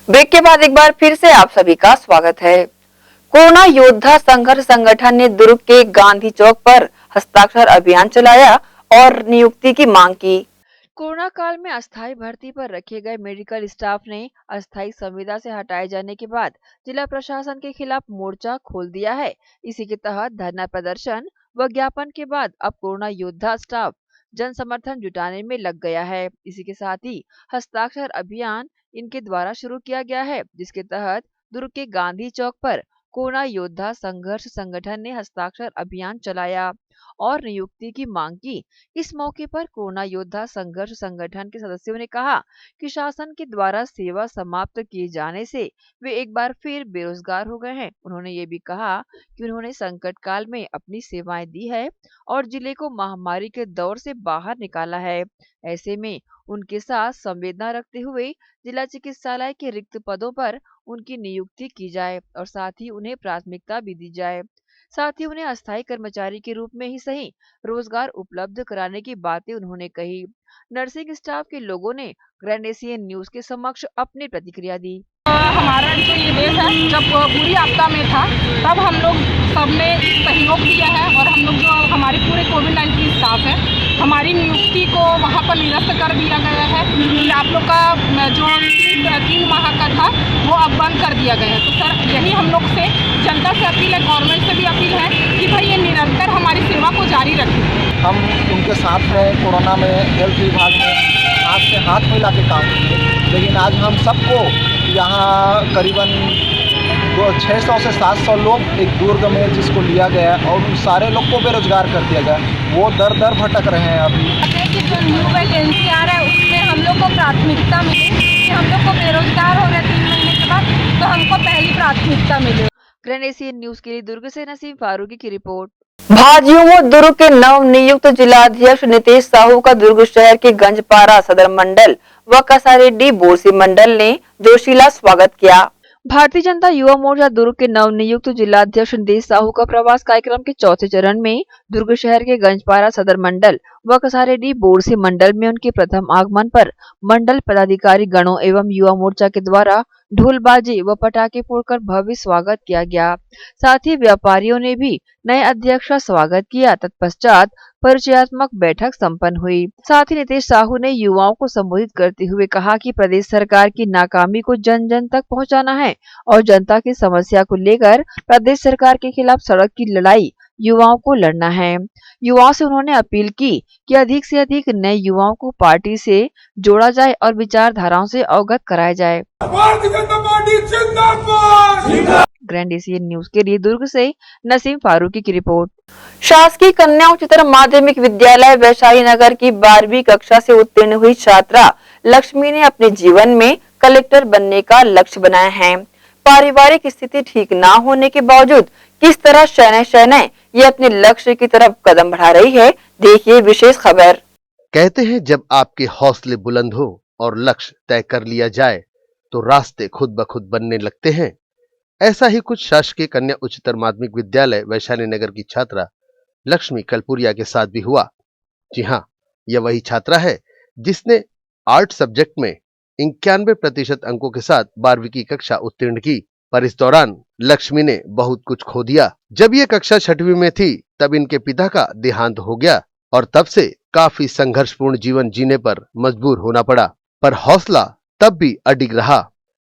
Break के बाद एक बार फिर से आप सभी का स्वागत है। कोरोना योद्धा संघर्ष संगठन ने दुर्ग के गांधी चौक पर हस्ताक्षर अभियान चलाया और नियुक्ति की मांग की। कोरोना काल में अस्थायी भर्ती पर रखे गए मेडिकल स्टाफ ने अस्थायी संविदा से हटाए जाने के बाद जिला प्रशासन के खिलाफ मोर्चा खोल दिया है। इसी के तहत धरना प्रदर्शन व ज्ञापन के बाद अब कोरोना योद्धा स्टाफ जन समर्थन जुटाने में लग गया है। इसी के साथ ही हस्ताक्षर अभियान इनके द्वारा शुरू किया गया है, जिसके तहत दुर्ग के गांधी चौक पर कोरोना योद्धा संघर्ष संगठन ने हस्ताक्षर अभियान चलाया और नियुक्ति की मांग की। इस मौके पर कोरोना योद्धा संघर्ष संगठन के सदस्यों ने कहा कि शासन के द्वारा सेवा समाप्त किए जाने से वे एक बार फिर बेरोजगार हो गए हैं। उन्होंने ये भी कहा कि उन्होंने संकट काल में अपनी सेवाएं दी है और जिले को महामारी के दौर से बाहर निकाला है। ऐसे में उनके साथ संवेदना रखते हुए जिला चिकित्सालय के रिक्त पदों पर उनकी नियुक्ति की जाए और साथ ही उन्हें प्राथमिकता भी दी जाए। साथ ही उन्हें अस्थायी कर्मचारी के रूप में ही सही रोजगार उपलब्ध कराने की बातें उन्होंने कही। नर्सिंग स्टाफ के लोगों ने ग्रैंड एशियन न्यूज के समक्ष अपनी प्रतिक्रिया दी। हमारा जो ये देश है जब बुरी आपदा में था तब हम लोग सबने सहयोग दिया है और हम लोग जो हमारे पूरे कोविड-19 स्टाफ है हमारी नियुक्ति को वहाँ पर निरस्त कर दिया गया है कि आप लोग का जो 3 माह का था वो अब बंद कर दिया गया है। तो सर यही हम लोग से जनता से अपील है, गवर्नमेंट से भी अपील है कि भाई ये निरंतर हमारी सेवा को जारी रखें। हम उनके साथ में कोरोना में हेल्थ विभाग में हाथ से हाथ मिला के काम किए, लेकिन आज हम सबको यहाँ करीबन 600 से 700 लोग एक दुर्ग में जिसको लिया गया और उन सारे लोग को बेरोजगार कर दिया गया, वो दर दर भटक रहे हैं। अभी जो न्यू वैकेंसी आ रहा है उसमें हम लोग को प्राथमिकता मिले कि हम लोग को बेरोजगार हो गए 3 महीने के बाद तो हमको पहली प्राथमिकता मिले। ग्रैंड एशियन न्यूज के लिए दुर्ग से नसीम फारूकी की रिपोर्ट। भाजयुमो दुर्ग के नव नियुक्त जिलाध्यक्ष नितेश साहू का दुर्ग शहर के गंजपारा सदर मंडल व कसारेड्डी बोरसी मंडल ने जोशीला स्वागत किया। भारतीय जनता युवा मोर्चा दुर्ग के नव नियुक्त जिलाध्यक्ष नितेश साहू का प्रवास कार्यक्रम के चौथे चरण में दुर्ग शहर के गंजपारा सदर मंडल व कसारेड्डी बोरसी मंडल में उनके प्रथम आगमन पर मंडल पदाधिकारी गणों एवं युवा मोर्चा के द्वारा ढोलबाजी व पटाखे फोड़कर भव्य स्वागत किया गया। साथ ही व्यापारियों ने भी नए अध्यक्ष का स्वागत किया। तत्पश्चात परिचयात्मक बैठक संपन्न हुई। साथ ही नितेश साहू ने युवाओं को संबोधित करते हुए कहा कि प्रदेश सरकार की नाकामी को जन जन तक पहुंचाना है और जनता की समस्या को लेकर प्रदेश सरकार के खिलाफ सड़क की लड़ाई युवाओं को लड़ना है। युवाओं से उन्होंने अपील की कि अधिक से अधिक नए युवाओं को पार्टी से जोड़ा जाए और विचारधाराओं से अवगत कराया जाए। ग्रैंड एशियन न्यूज के लिए दुर्ग से नसीम फारूकी की रिपोर्ट। शासकीय कन्या उच्चतर माध्यमिक विद्यालय वैशाली नगर की 12वीं कक्षा से उत्तीर्ण हुई छात्रा लक्ष्मी ने अपने जीवन में कलेक्टर बनने का लक्ष्य बनाया है। पारिवारिक स्थिति ठीक ना होने के बावजूद किस तरह शहनाई ये अपने लक्ष्य की तरफ कदम बढ़ा रही है, देखिए विशेष खबर। कहते हैं जब आपके हौसले बुलंद हो और लक्ष्य तय कर लिया जाए तो रास्ते खुद ब खुद बनने लगते हैं। ऐसा ही कुछ शासकीय कन्या उच्चतर माध्यमिक विद्यालय वैशाली नगर की छात्रा लक्ष्मी कलपुरिया के साथ भी हुआ। जी हां, यह वही छात्रा है जिसने आर्ट सब्जेक्ट में 91% अंकों के साथ 12वीं की कक्षा उत्तीर्ण की, पर इस दौरान लक्ष्मी ने बहुत कुछ खो दिया। जब ये कक्षा 6वीं में थी तब इनके पिता का देहांत हो गया और तब से काफी संघर्षपूर्ण जीवन जीने पर मजबूर होना पड़ा, पर हौसला तब भी अडिग रहा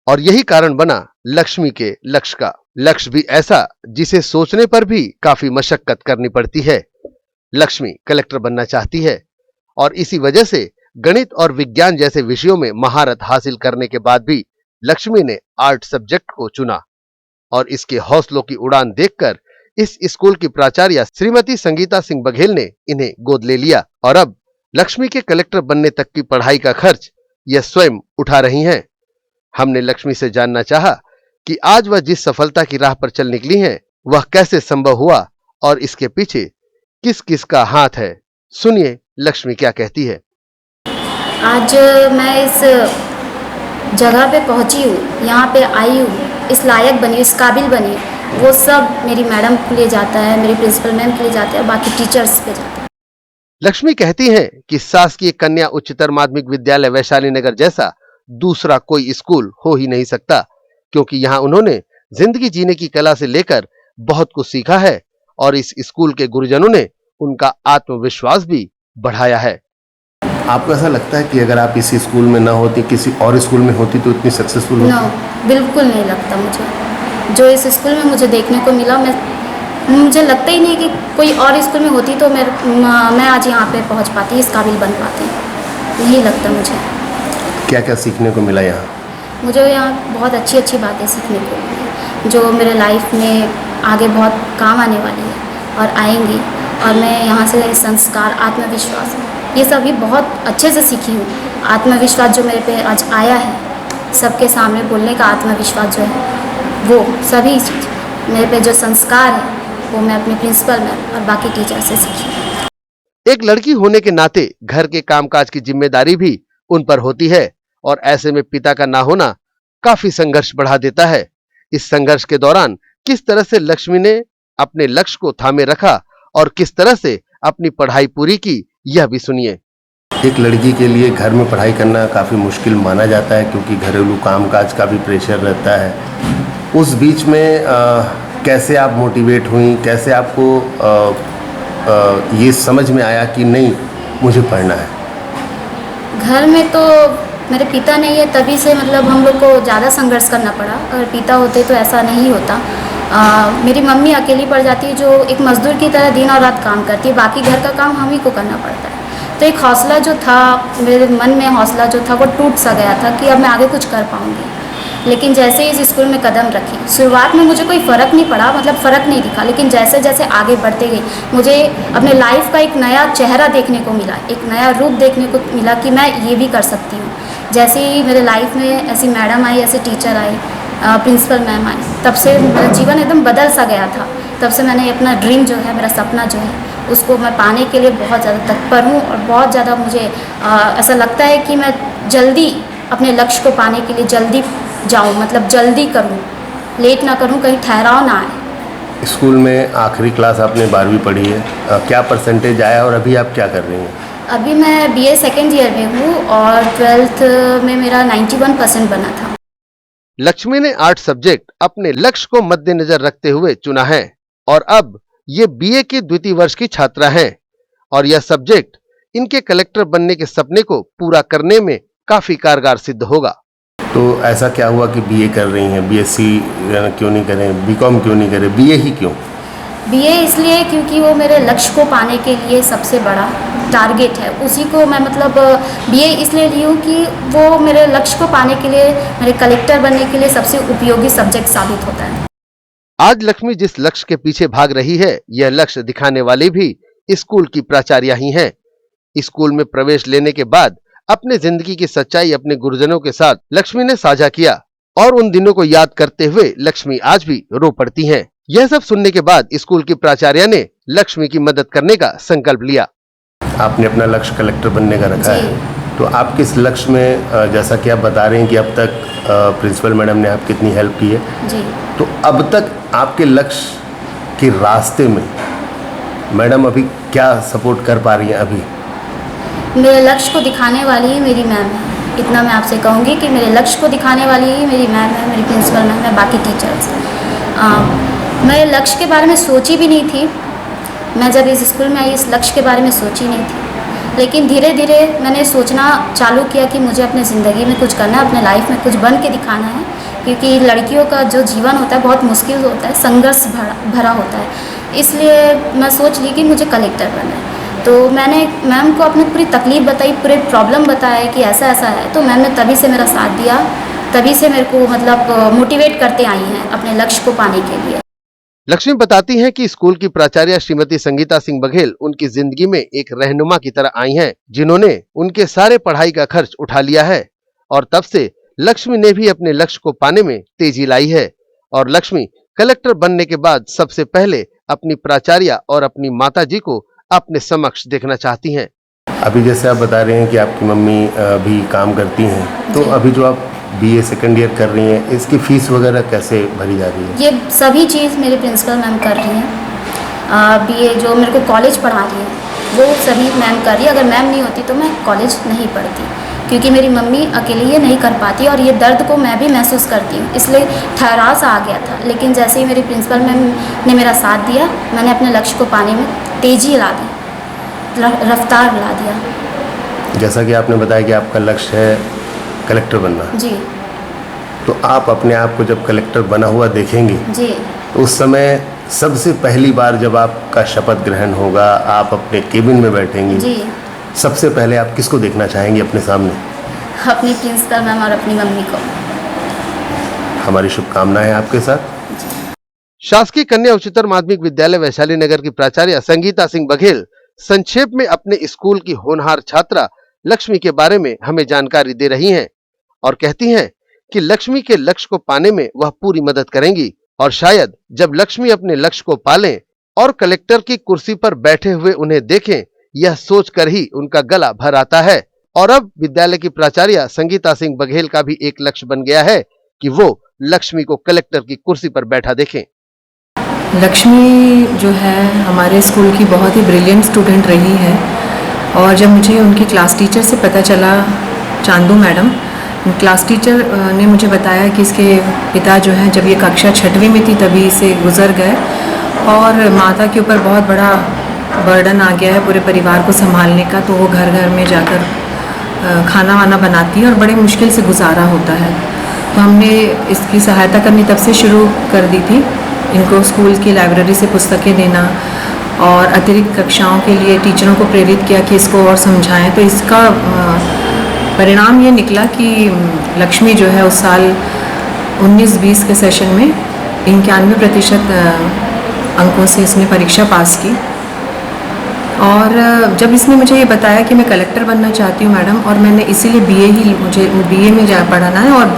और यही कारण बना लक्ष्मी के लक्ष्य का। लक्ष्य भी ऐसा जिसे सोचने पर भी काफी मशक्कत करनी पड़ती है। लक्ष्मी कलेक्टर बनना चाहती है और इसी वजह से गणित और विज्ञान जैसे विषयों में महारत हासिल करने के बाद भी लक्ष्मी ने आर्ट सब्जेक्ट को चुना और इसके हौसलों की उड़ान देखकर इस स्कूल की प्राचार्य श्रीमती संगीता सिंह बघेल ने इन्हें गोद ले लिया और अब लक्ष्मी के कलेक्टर बनने तक की पढ़ाई का खर्च यह स्वयं उठा रही हैं। हमने लक्ष्मी से जानना चाहा कि आज वह जिस सफलता की राह पर चल निकली हैं, वह कैसे संभव हुआ और इसके पीछे किस किस का हाथ है। सुनिए लक्ष्मी क्या कहती है। आज मैं इस जगह पे पहुंची हूँ, यहाँ पे आई हूँ, इस लायक बनी, इस काबिल बनी, वो सब मेरी मैडम के लिए जाता है, मेरी प्रिंसिपल मैम के लिए जाता है, बाकी टीचर्स पे जाता है। लक्ष्मी कहती हैं कि शासकीय कन्या उच्चतर माध्यमिक विद्यालय वैशाली नगर जैसा दूसरा कोई स्कूल हो ही नहीं सकता, क्योंकि यहाँ उन्होंने जिंदगी जीने की कला से लेकर बहुत कुछ सीखा है और इस स्कूल के गुरुजनों ने उनका आत्मविश्वास भी बढ़ाया है। आपको ऐसा लगता है कि अगर आप इसी स्कूल में ना होती, किसी और स्कूल में होती तो इतनी सक्सेसफुल होती? नो, बिल्कुल नहीं लगता मुझे। जो इस स्कूल में मुझे देखने को मिला, मुझे लगता ही नहीं कि कोई और स्कूल में होती तो मैं आज यहाँ पे पहुँच पाती, इस काबिल बन पाती। नहीं लगता मुझे। क्या क्या सीखने को मिला यहाँ? मुझे यहाँ बहुत अच्छी अच्छी बातें सीखने को मिली जो मेरे लाइफ में आगे बहुत काम आने वाली है और आएंगी। और मैं यहाँ से संस्कार, आत्मविश्वास, ये सभी बहुत अच्छे से सीखी हूँ। आत्मविश्वास जो मेरे पे आज आया है, सबके सामने बोलने का आत्मविश्वास जो है, वो सभी चीज़ मेरे पे जो संस्कार है वो मैं अपने प्रिंसिपल में और बाकी टीचर से सीखी। एक लड़की होने के नाते घर के कामकाज की जिम्मेदारी भी उन पर होती है और ऐसे में पिता का ना होना काफी संघर्ष बढ़ा देता है। इस संघर्ष के दौरान किस तरह से लक्ष्मी ने अपने लक्ष्य को थामे रखा और किस तरह से अपनी पढ़ाई पूरी की, यह भी सुनिए। एक लड़की के लिए घर में पढ़ाई करना काफ़ी मुश्किल माना जाता है क्योंकि घरेलू कामकाज का भी प्रेशर रहता है। उस बीच में कैसे आप मोटिवेट हुई, कैसे आपको ये समझ में आया कि नहीं मुझे पढ़ना है? घर में तो मेरे पिता नहीं है, तभी से मतलब हम लोग को ज़्यादा संघर्ष करना पड़ा। अगर पिता होते तो ऐसा नहीं होता। मेरी मम्मी अकेली पड़ जाती है जो एक मजदूर की तरह दिन और रात काम करती है, बाकी घर का काम हम ही को करना पड़ता है। तो एक हौसला जो था मेरे मन में, हौसला जो था वो टूट सा गया था कि अब मैं आगे कुछ कर पाऊँगी। लेकिन जैसे इस स्कूल में कदम रखी, शुरुआत में मुझे कोई फ़र्क नहीं पड़ा, मतलब फ़र्क नहीं दिखा, लेकिन जैसे जैसे आगे बढ़ते गई मुझे अपने लाइफ का एक नया चेहरा देखने को मिला, एक नया रूप देखने को मिला कि मैं ये भी कर सकती हूँ। जैसे ही मेरे लाइफ में ऐसी मैडम आई, ऐसे टीचर आई, प्रिंसिपल मैम आई, तब से मेरा जीवन एकदम बदल सा गया था। तब से मैंने अपना ड्रीम जो है, मेरा सपना जो है, उसको मैं पाने के लिए बहुत ज़्यादा तत्पर हूँ और बहुत ज़्यादा मुझे ऐसा लगता है कि मैं जल्दी अपने लक्ष्य को पाने के लिए जल्दी जाऊँ, मतलब जल्दी करूँ, लेट ना करूँ, कहीं ठहराव ना आए। स्कूल में आखिरी क्लास आपने 12वीं पढ़ी है, क्या परसेंटेज आया और अभी आप क्या कर रही हैं? अभी मैं BA सेकेंड ईयर में हूँ और 12th में मेरा 91% बना था। लक्ष्मी ने आर्ट सब्जेक्ट अपने लक्ष्य को मद्देनजर रखते हुए चुना है और अब ये BA के द्वितीय वर्ष की छात्रा हैं और यह सब्जेक्ट इनके कलेक्टर बनने के सपने को पूरा करने में काफी कारगर सिद्ध होगा। तो ऐसा क्या हुआ कि BA कर रही हैं? BSc क्यों नहीं करें, BCom क्यों नहीं करें, BA ही क्यों? BA इसलिए क्योंकि वो मेरे लक्ष्य को पाने के लिए सबसे बड़ा टारगेट है, उसी को मैं मतलब BA इसलिए ली हूँ कि वो मेरे लक्ष्य को पाने के लिए, मेरे कलेक्टर बनने के लिए सबसे उपयोगी सब्जेक्ट साबित होता है। आज लक्ष्मी जिस लक्ष्य के पीछे भाग रही है, यह लक्ष्य दिखाने वाली भी स्कूल की प्राचार्या ही हैं। स्कूल में प्रवेश लेने के बाद अपने जिंदगी की सच्चाई अपने गुरुजनों के साथ लक्ष्मी ने साझा किया और उन दिनों को याद करते हुए लक्ष्मी आज भी रो पड़ती हैं। यह सब सुनने के बाद स्कूल की प्राचार्या ने लक्ष्मी की मदद करने का संकल्प लिया। आपने अपना लक्ष्य कलेक्टर बनने का रखा है? तो आपके इस लक्ष्य में जैसा कि आप बता रहे हैं कि अब तक प्रिंसिपल मैडम ने आपकी इतनी हेल्प की है जी। तो अब तक आपके लक्ष्य के रास्ते में मैडम अभी क्या सपोर्ट कर पा रही हैं अभी? मेरे लक्ष्य को दिखाने वाली ही मेरी मैम है। इतना मैं आपसे कहूँगी कि मेरे लक्ष्य को दिखाने वाली ही मेरी मैम है, मेरी प्रिंसिपल मैम है, बाकी टीचर्स। मैं लक्ष्य के बारे में सोची भी नहीं थी। मैं जब इस स्कूल में आई इस लक्ष्य के बारे में सोची नहीं थी, लेकिन धीरे धीरे मैंने सोचना चालू किया कि मुझे अपने ज़िंदगी में कुछ करना है, अपने लाइफ में कुछ बन के दिखाना है, क्योंकि लड़कियों का जो जीवन होता है बहुत मुश्किल होता है, संघर्ष भरा होता है। इसलिए मैं सोच ली कि मुझे कलेक्टर बनना है। तो मैंने मैम को अपनी पूरी तकलीफ़ बताई, पूरे प्रॉब्लम बताया कि ऐसा ऐसा है। तो मैम ने तभी से मेरा साथ दिया, तभी से मेरे को मतलब मोटिवेट करते आई हैं अपने लक्ष्य को पाने के लिए। लक्ष्मी बताती हैं कि स्कूल की प्राचार्य श्रीमती संगीता सिंह बघेल उनकी जिंदगी में एक रहनुमा की तरह आई हैं, जिन्होंने उनके सारे पढ़ाई का खर्च उठा लिया है और तब से लक्ष्मी ने भी अपने लक्ष्य को पाने में तेजी लाई है। और लक्ष्मी कलेक्टर बनने के बाद सबसे पहले अपनी प्राचार्य और अपनी माताजी को अपने समक्ष देखना चाहती हैं। अभी जैसे आप बता रहे हैं कि आपकी मम्मी भी काम करती हैं, तो अभी जो आप BA सेकेंड ईयर कर रही हैं, इसकी फीस वगैरह कैसे भरी जा रही है? ये सभी चीज़ मेरी प्रिंसिपल मैम कर रही हैं। BA जो मेरे को कॉलेज पढ़ा रही है वो सभी मैम कर रही है। अगर मैम नहीं होती तो मैं कॉलेज नहीं पढ़ती, क्योंकि मेरी मम्मी अकेले ये नहीं कर पाती और ये दर्द को मैं भी महसूस करती हूँ, इसलिए ठहराव सा आ गया था। लेकिन जैसे ही मेरी प्रिंसिपल मैम ने मेरा साथ दिया, मैंने अपने लक्ष्य को पाने में तेज़ी ला दी, रफ्तार ला दिया। जैसा कि आपने बताया कि आपका लक्ष्य है कलेक्टर बनना जी। तो आप अपने आप को जब कलेक्टर बना हुआ देखेंगे जी, तो उस समय सबसे पहली बार जब आपका शपथ ग्रहण होगा, आप अपने केबिन में बैठेंगी जी, सबसे पहले आप किसको देखना चाहेंगे अपने सामने? अपनी प्रिंसिपल मैम और अपनी मम्मी को। हमारी शुभकामनाएं आपके साथ। शासकीय कन्या उच्चतर माध्यमिक विद्यालय वैशाली नगर की प्राचार्य संगीता सिंह बघेल संक्षेप में अपने स्कूल की होनहार छात्रा लक्ष्मी के बारे में हमें जानकारी दे रही हैं और कहती हैं कि लक्ष्मी के लक्ष्य को पाने में वह पूरी मदद करेंगी और शायद जब लक्ष्मी अपने लक्ष्य को पालें और कलेक्टर की कुर्सी पर बैठे हुए उन्हें देखें, यह सोचकर ही उनका गला भर आता है। और अब विद्यालय की प्राचार्य संगीता सिंह बघेल का भी एक लक्ष्य बन गया है कि वो लक्ष्मी को कलेक्टर की कुर्सी पर बैठा देखें। लक्ष्मी जो है हमारे स्कूल की बहुत ही ब्रिलियंट स्टूडेंट रही है और जब मुझे उनकी क्लास टीचर से पता चला, चांदू मैडम, क्लास टीचर ने मुझे बताया कि इसके पिता जो हैं जब ये कक्षा 6वीं में थी तभी से गुजर गए और माता के ऊपर बहुत बड़ा बर्डन आ गया है पूरे परिवार को संभालने का, तो वो घर घर में जाकर खाना वाना बनाती है और बड़े मुश्किल से गुजारा होता है। तो हमने इसकी सहायता करनी तब से शुरू कर दी थी, इनको स्कूल की लाइब्रेरी से पुस्तकें देना और अतिरिक्त कक्षाओं के लिए टीचरों को प्रेरित किया कि इसको और समझाएं। तो इसका परिणाम ये निकला कि लक्ष्मी जो है उस साल 19-20 के सेशन में 91% अंकों से इसने परीक्षा पास की। और जब इसने मुझे ये बताया कि मैं कलेक्टर बनना चाहती हूँ मैडम, और मैंने इसीलिए मुझे BA में जा पढ़ाना है और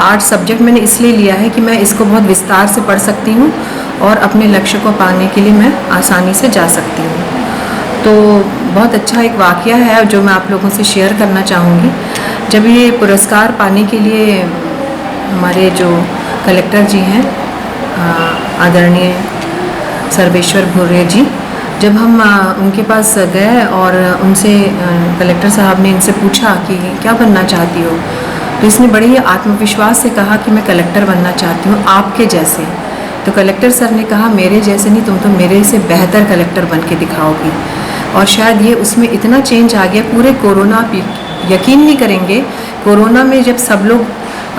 आर्ट सब्जेक्ट मैंने इसलिए लिया है कि मैं इसको बहुत विस्तार से पढ़ सकती हूँ और अपने लक्ष्य को पाने के लिए मैं आसानी से जा सकती हूँ। तो बहुत अच्छा एक वाक़या है जो मैं आप लोगों से शेयर करना चाहूँगी। जब ये पुरस्कार पाने के लिए हमारे जो कलेक्टर जी हैं आदरणीय सर्वेश्वर भूरे जी, जब हम उनके पास गए और उनसे कलेक्टर साहब ने इनसे पूछा कि क्या बनना चाहती हो, तो इसने बड़े ही आत्मविश्वास से कहा कि मैं कलेक्टर बनना चाहती हूँ आपके जैसे। तो कलेक्टर सर ने कहा मेरे जैसे नहीं, तुम तो मेरे से बेहतर कलेक्टर बन के दिखाओगी। और शायद ये उसमें इतना चेंज आ गया पूरे कोरोना, यकीन नहीं करेंगे, कोरोना में जब सब लोग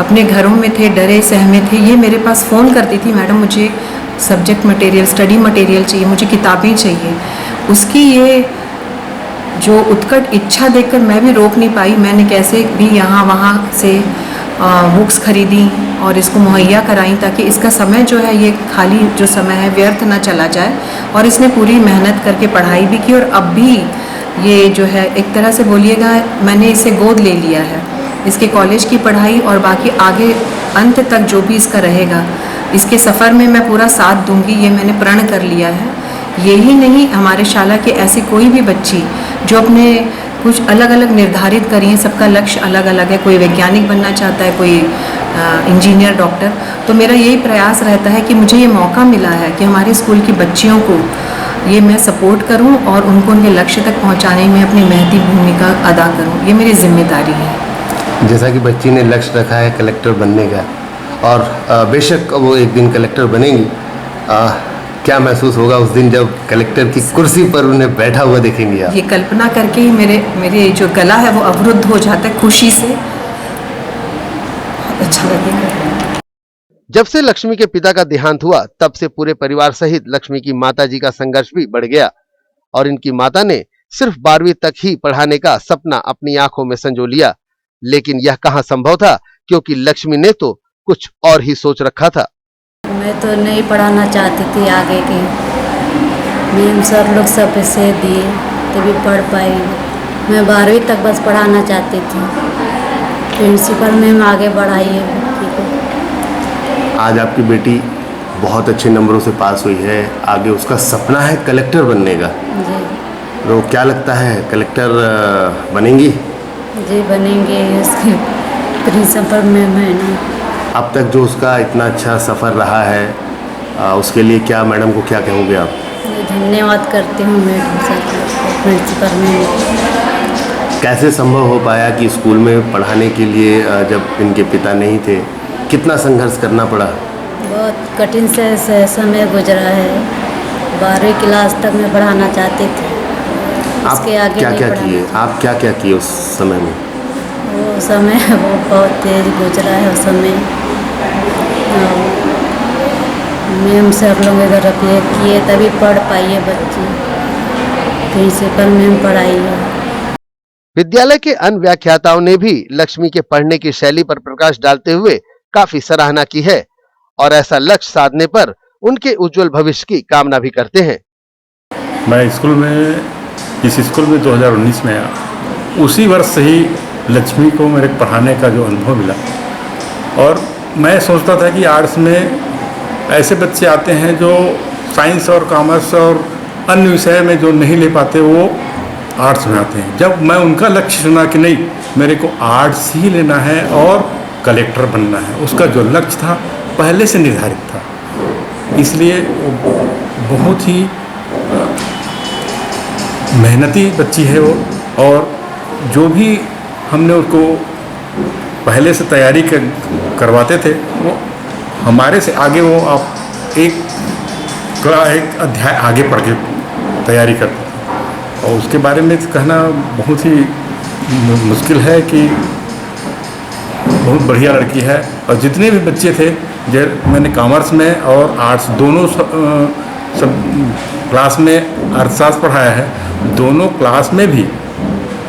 अपने घरों में थे, डरे सहमे थे, ये मेरे पास फ़ोन करती थी, मैडम मुझे सब्जेक्ट मटेरियल, स्टडी मटेरियल चाहिए, मुझे किताबें चाहिए। उसकी ये जो उत्कट इच्छा देखकर मैं भी रोक नहीं पाई, मैंने कैसे भी यहाँ वहाँ से बुक्स खरीदी और इसको मुहैया कराई ताकि इसका समय जो है, ये खाली जो समय है व्यर्थ ना चला जाए। और इसने पूरी मेहनत करके पढ़ाई भी की और अब भी ये जो है एक तरह से बोलिएगा मैंने इसे गोद ले लिया है, इसके कॉलेज की पढ़ाई और बाकी आगे अंत तक जो भी इसका रहेगा, इसके सफ़र में मैं पूरा साथ दूंगी, ये मैंने प्रण कर लिया है। यही नहीं, हमारे शाला के ऐसी कोई भी बच्ची जो अपने कुछ अलग अलग निर्धारित करी हैं, सबका लक्ष्य अलग अलग है। कोई वैज्ञानिक बनना चाहता है, कोई इंजीनियर, डॉक्टर। तो मेरा यही प्रयास रहता है कि मुझे ये मौका मिला है कि हमारे स्कूल की बच्चियों को ये मैं सपोर्ट करूं और उनको उनके लक्ष्य तक पहुंचाने में अपनी महती भूमिका अदा करूं। ये मेरी जिम्मेदारी है। जैसा कि बच्ची ने लक्ष्य रखा है कलेक्टर बनने का, और बेशक वो एक दिन कलेक्टर बनेंगी, क्या महसूस होगा उस दिन जब कलेक्टर की कुर्सी पर उन्हें बैठा हुआ देखेंगे आप? ये कल्पना करके ही मेरे जो गला है वो अवरुद्ध हो जाता है खुशी से। अच्छा लगेगा। जब से लक्ष्मी के पिता का देहांत हुआ तब से पूरे परिवार सहित लक्ष्मी की माताजी का संघर्ष भी बढ़ गया और इनकी माता ने सिर्फ 12वीं तक ही पढ़ाने का सपना अपनी आंखों में संजो लिया। लेकिन यह कहां संभव था, क्योंकि लक्ष्मी ने तो कुछ और ही सोच रखा था। मैं तो नहीं पढ़ाना चाहती थी आगे की, मैम सर लोग सब पैसे दिए तभी पढ़ पाई। मैं 12वीं तक बस पढ़ाना चाहती थी, प्रिंसिपल मैम आगे बढ़ाई है। आज आपकी बेटी बहुत अच्छे नंबरों से पास हुई है, आगे उसका सपना है कलेक्टर बनने का। जी। तो क्या लगता है कलेक्टर बनेंगी? जी बनेंगे, उसके प्रिंसिपल मैम है ना। अब तक जो उसका इतना अच्छा सफ़र रहा है, उसके लिए क्या मैडम को क्या कहोगे आप? धन्यवाद करती हूँ मैडम सर, प्रिंसिपल मैम। कैसे संभव हो पाया कि स्कूल में पढ़ाने के लिए जब इनके पिता नहीं थे, कितना संघर्ष करना पड़ा? बहुत कठिन से समय गुजरा है। 12वीं क्लास तक मैं पढ़ाना चाहती थी, उसके आगे क्या क्या किए? आप क्या क्या किए उस समय में? वो समय वो बहुत तेज गुजरा है उस समय। मैम सर लोग इधर अप्लाई किए तभी पढ़ पाई है बच्ची, प्रिंसिपल मैम पढ़ाई है। विद्यालय के अन्य व्याख्याताओं ने भी लक्ष्मी के पढ़ने की शैली पर प्रकाश डालते हुए काफी सराहना की है और ऐसा लक्ष्य साधने पर उनके उज्जवल भविष्य की कामना भी करते हैं। मैं इस स्कूल में 2019 में आया, उसी वर्ष से ही लक्ष्मी को मेरे पढ़ाने का जो अनुभव मिला, और मैं सोचता था कि आर्ट्स में ऐसे बच्चे आते हैं जो साइंस और कॉमर्स और अन्य विषय में जो नहीं ले पाते वो आर्ट्स में आते हैं। जब मैं उनका लक्ष्य सुना कि नहीं, मेरे को आर्ट्स ही लेना है और कलेक्टर बनना है, उसका जो लक्ष्य था पहले से निर्धारित था, इसलिए वो बहुत ही मेहनती बच्ची है वो। और जो भी हमने उसको पहले से तैयारी करवाते थे वो हमारे से आगे, वो आप एक अध्याय आगे पढ़ के तैयारी करते थे। और उसके बारे में कहना बहुत ही मुश्किल है कि बहुत बढ़िया लड़की है। और जितने भी बच्चे थे, मैंने कॉमर्स में और आर्ट्स दोनों सब क्लास में अर्थशास्त्र पढ़ाया है, दोनों क्लास में भी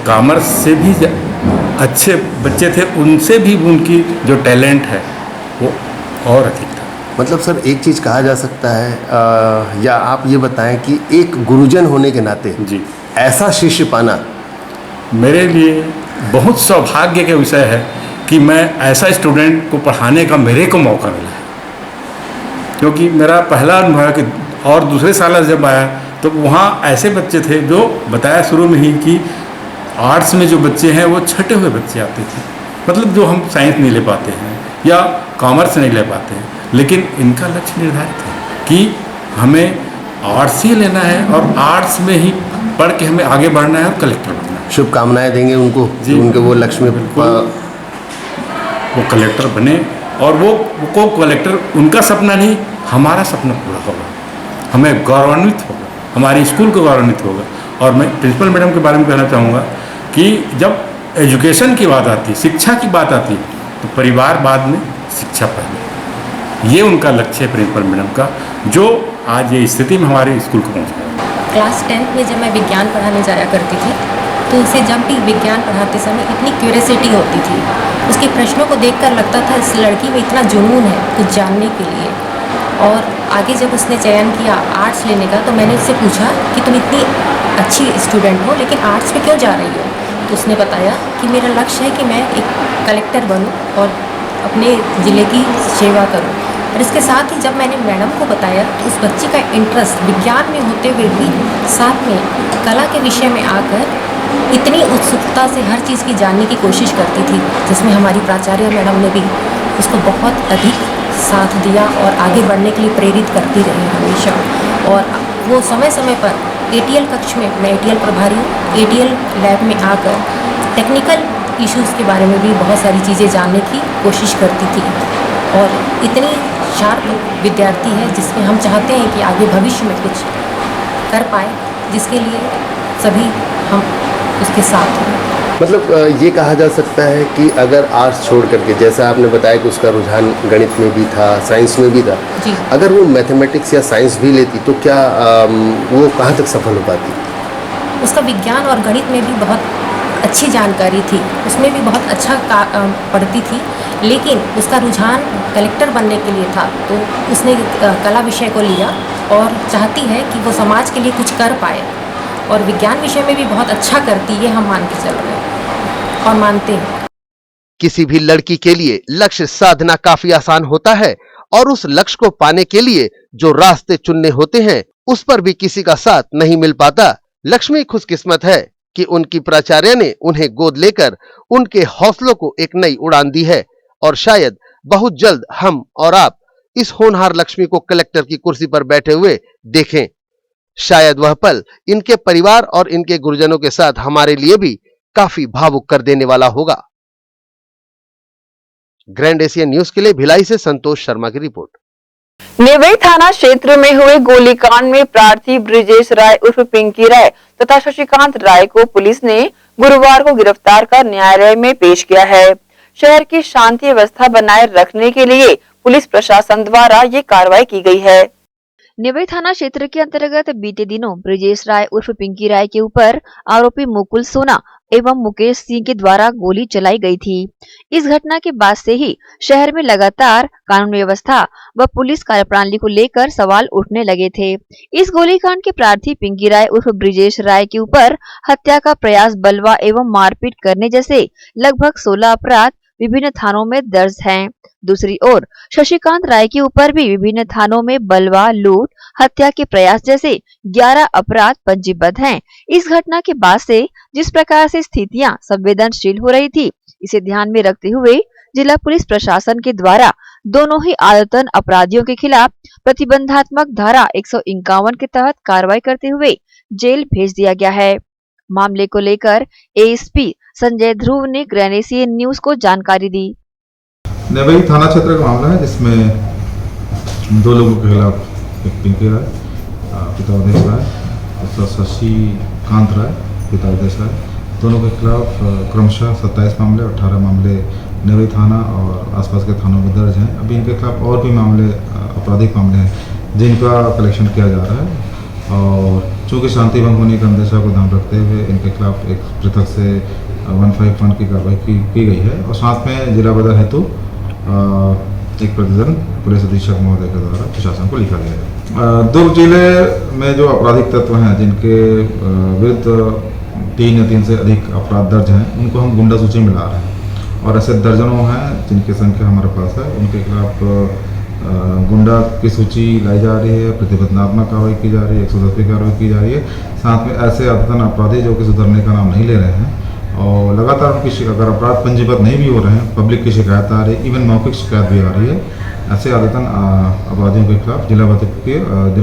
कॉमर्स से भी अच्छे बच्चे थे, उनसे भी उनकी जो टैलेंट है वो और अधिक था। मतलब सर एक चीज़ कहा जा सकता है, या आप ये बताएं कि एक गुरुजन होने के नाते जी ऐसा शिष्य पाना मेरे लिए बहुत सौभाग्य का विषय है कि मैं ऐसा स्टूडेंट को पढ़ाने का मेरे को मौका मिला है। क्योंकि मेरा पहला अनुभव है कि, और दूसरे साल जब आया तो वहाँ ऐसे बच्चे थे जो बताया शुरू में ही कि आर्ट्स में जो बच्चे हैं वो छटे हुए बच्चे आते थे, मतलब जो हम साइंस नहीं ले पाते हैं या कॉमर्स नहीं ले पाते हैं, लेकिन इनका लक्ष्य निर्धारित है कि हमें आर्ट्स ही लेना है और आर्ट्स में ही पढ़ के हमें आगे बढ़ना है और कलेक्टर बनना है। शुभकामनाएं देंगे उनको जी, उनके वो लक्ष्य में वो कलेक्टर बने, और वो कलेक्टर उनका सपना नहीं, हमारा सपना पूरा होगा, हमें गौरवान्वित होगा, हमारे स्कूल को गौरवान्वित होगा। और मैं प्रिंसिपल मैडम के बारे में कहना चाहूँगा कि जब एजुकेशन की बात आती, शिक्षा की बात आती, तो परिवार बाद में, शिक्षा पहले। ये उनका लक्ष्य है प्रिंसिपल मैडम का, जो आज ये स्थिति में हमारे स्कूल को पहुँचा। क्लास 10 में जब मैं विज्ञान पढ़ाने जाया करती थी, तो उसे जब भी विज्ञान पढ़ाते समय इतनी क्यूरियोसिटी होती थी, उसके प्रश्नों को देखकर लगता था इस लड़की में इतना जुनून है कुछ जानने के लिए। और आगे जब उसने चयन किया आर्ट्स लेने का, तो मैंने उससे पूछा कि तुम इतनी अच्छी स्टूडेंट हो लेकिन आर्ट्स में क्यों जा रही हो? तो उसने बताया कि मेरा लक्ष्य है कि मैं एक कलेक्टर बनूं और अपने ज़िले की सेवा करूं। और इसके साथ ही जब मैंने मैडम को बताया तो उस बच्ची का इंटरेस्ट विज्ञान में होते हुए भी साथ में कला के विषय में आकर इतनी उत्सुकता से हर चीज़ की जानने की कोशिश करती थी, जिसमें हमारी प्राचार्य मैडम ने भी उसको बहुत अधिक साथ दिया और आगे बढ़ने के लिए प्रेरित करती रही हमेशा। और वो समय समय पर ATL कक्ष में, मैं ATL प्रभारी हूँ, ATL लैब में आकर टेक्निकल इश्यूज़ के बारे में भी बहुत सारी चीज़ें जानने की कोशिश करती थी। और इतनी शार्प विद्यार्थी है जिसमें हम चाहते हैं कि आगे भविष्य में कुछ कर पाए, जिसके लिए सभी हम उसके साथ हैं। मतलब ये कहा जा सकता है कि अगर आर्ट्स छोड़ करके, जैसा आपने बताया कि उसका रुझान गणित में भी था, साइंस में भी था, अगर वो मैथमेटिक्स या साइंस भी लेती तो क्या वो कहाँ तक सफल हो पाती? उसका विज्ञान और गणित में भी बहुत अच्छी जानकारी थी, उसमें भी बहुत अच्छा पढ़ती थी, लेकिन उसका रुझान कलेक्टर बनने के लिए था, तो उसने कला विषय को लिया और चाहती है कि वो समाज के लिए कुछ कर पाए। और विज्ञान विषय में भी बहुत अच्छा करती है, हम मान के चल रहे हैं और मानते हैं। किसी भी लड़की के लिए लक्ष्य साधना काफी आसान होता है और उस लक्ष्य को पाने के लिए जो रास्ते चुनने होते हैं उस पर भी किसी का साथ नहीं मिल पाता। लक्ष्मी खुशकिस्मत है कि उनकी प्राचार्य ने उन्हें गोद लेकर उनके हौसलों को एक नई उड़ान दी है और शायद बहुत जल्द हम और आप इस होनहार लक्ष्मी को कलेक्टर की कुर्सी पर बैठे हुए देखें। शायद वह पल इनके परिवार और इनके गुरुजनों के साथ हमारे लिए भी काफी भावुक कर देने वाला होगा। ग्रैंड एशियन न्यूज के लिए भिलाई से संतोष शर्मा की रिपोर्ट। नेवई थाना क्षेत्र में हुए गोलीकांड में प्रार्थी ब्रिजेश राय उर्फ पिंकी राय तथा शशिकांत राय को पुलिस ने गुरुवार को गिरफ्तार कर न्यायालय में पेश किया है। शहर की शांति व्यवस्था बनाए रखने के लिए पुलिस प्रशासन द्वारा ये कार्रवाई की गई है। नेवई थाना क्षेत्र के अंतर्गत बीते दिनों ब्रिजेश राय उर्फ पिंकी राय के ऊपर आरोपी मुकुल सोना एवं मुकेश सिंह के द्वारा गोली चलाई गई थी। इस घटना के बाद से ही शहर में लगातार कानून व्यवस्था व पुलिस कार्यप्रणाली को लेकर सवाल उठने लगे थे। इस गोलीकांड के प्रार्थी पिंकी राय उर्फ ब्रिजेश राय के ऊपर हत्या का प्रयास, बलवा एवं मारपीट करने जैसे लगभग 16 अपराध विभिन्न थानों में दर्ज हैं। दूसरी ओर शशिकांत राय के ऊपर भी विभिन्न थानों में बलवा, लूट, हत्या के प्रयास जैसे 11 अपराध पंजीबद्ध हैं। इस घटना के बाद से जिस प्रकार से स्थितियां संवेदनशील हो रही थी, इसे ध्यान में रखते हुए जिला पुलिस प्रशासन के द्वारा दोनों ही आदतन अपराधियों के खिलाफ प्रतिबंधात्मक धारा 151 के तहत कार्रवाई करते हुए जेल भेज दिया गया है। मामले को लेकर एएसपी संजय ध्रुव ने ग्रैंड एशियन न्यूज को जानकारी दी। नेवई थाना क्षेत्र का मामला है जिसमें 2 लोगों के खिलाफ, एक पिंकी राय पिता उदेश राय, दूसरा शशिकांत राय पिता उदेश राय, दोनों के खिलाफ क्रमशः 27 मामले, 18 मामले नेवई थाना और आसपास के थानों में दर्ज हैं। अभी इनके खिलाफ और भी मामले, आपराधिक मामले हैं जिनका कलेक्शन किया जा रहा है। और चूँकि शांति भंग होने के अंदेशा को ध्यान रखते हुए इनके खिलाफ एक पृथक से 151 की कार्रवाई की गई है और साथ में जिला बदर हेतु एक प्रतिवेदन पुलिस अधीक्षक महोदय के द्वारा प्रशासन को लिखा गया है। दुर्ग जिले में जो आपराधिक तत्व हैं जिनके विरुद्ध 3 या 3 से अधिक अपराध दर्ज हैं, उनको हम गुंडा सूची में ला रहे हैं और ऐसे दर्जनों हैं जिनकी संख्या हमारे पास है। उनके खिलाफ गुंडा की सूची लाई जा रही है, प्रतिबंधात्मक कार्रवाई की जा रही है, 110 की कार्रवाई की जा रही है। साथ में ऐसे आदतन अपराधी जो कि सुधरने का नाम नहीं ले रहे हैं और लगातार उनकी अगर अपराध पंजीबद्ध नहीं भी हो रहे हैं, पब्लिक की शिकायत आ रही है, इवन मौखिक शिकायत भी आ रही है, ऐसे आदतन अपराधियों के खिलाफ जिला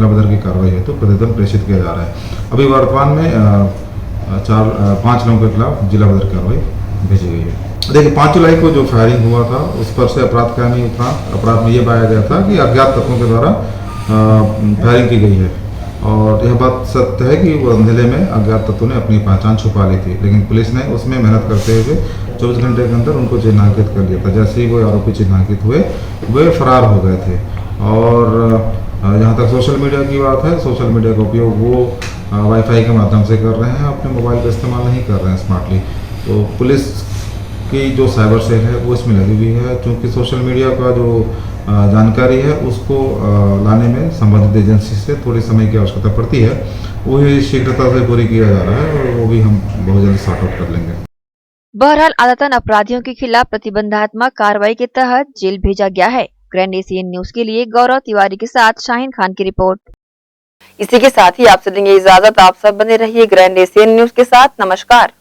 बदर की कार्रवाई हेतु प्रतिवेदन प्रेषित किया जा रहा है। अभी वर्तमान में 5 लोगों के खिलाफ जिला बदर कार्रवाई भेजी गई है। देखिए 5 जुलाई को जो फायरिंग हुआ था उस पर से अपराध का नहीं था। अपराध में ये पाया गया था कि अज्ञात तत्वों के द्वारा फायरिंग की गई है और यह बात सत्य है कि वो अंधेले में अज्ञात तत्वों ने अपनी पहचान छुपा ली थी, लेकिन पुलिस ने उसमें मेहनत करते हुए 24 घंटे के अंदर उनको चिन्हांकित कर लिया था। जैसे ही वो आरोपी चिन्हांकित हुए वे फरार हो गए थे। और जहाँ तक सोशल मीडिया की बात है, सोशल मीडिया का उपयोग वो वाईफाई के माध्यम से कर रहे हैं, अपने मोबाइल का इस्तेमाल नहीं कर रहे हैं स्मार्टली। तो पुलिस की जो साइबर सेल है वो इसमें लगी हुई है, क्योंकि सोशल मीडिया का जो जानकारी है उसको लाने में संबंधित एजेंसी से थोड़ी समय की आवश्यकता पड़ती है, वो ही शीघ्रता से पूरी किया जा रहा है और वो भी हम बहुत जल्द सॉर्ट आउट कर लेंगे। बहरहाल आदतन अपराधियों के खिलाफ प्रतिबंधात्मक कार्रवाई के तहत जेल भेजा गया है। ग्रैंड एशियन न्यूज के लिए गौरव तिवारी के साथ शाहीन खान की रिपोर्ट। इसी के साथ ही आपसे देंगे इजाजत। आप सब बने रहिए ग्रैंड एशियन न्यूज के साथ। नमस्कार।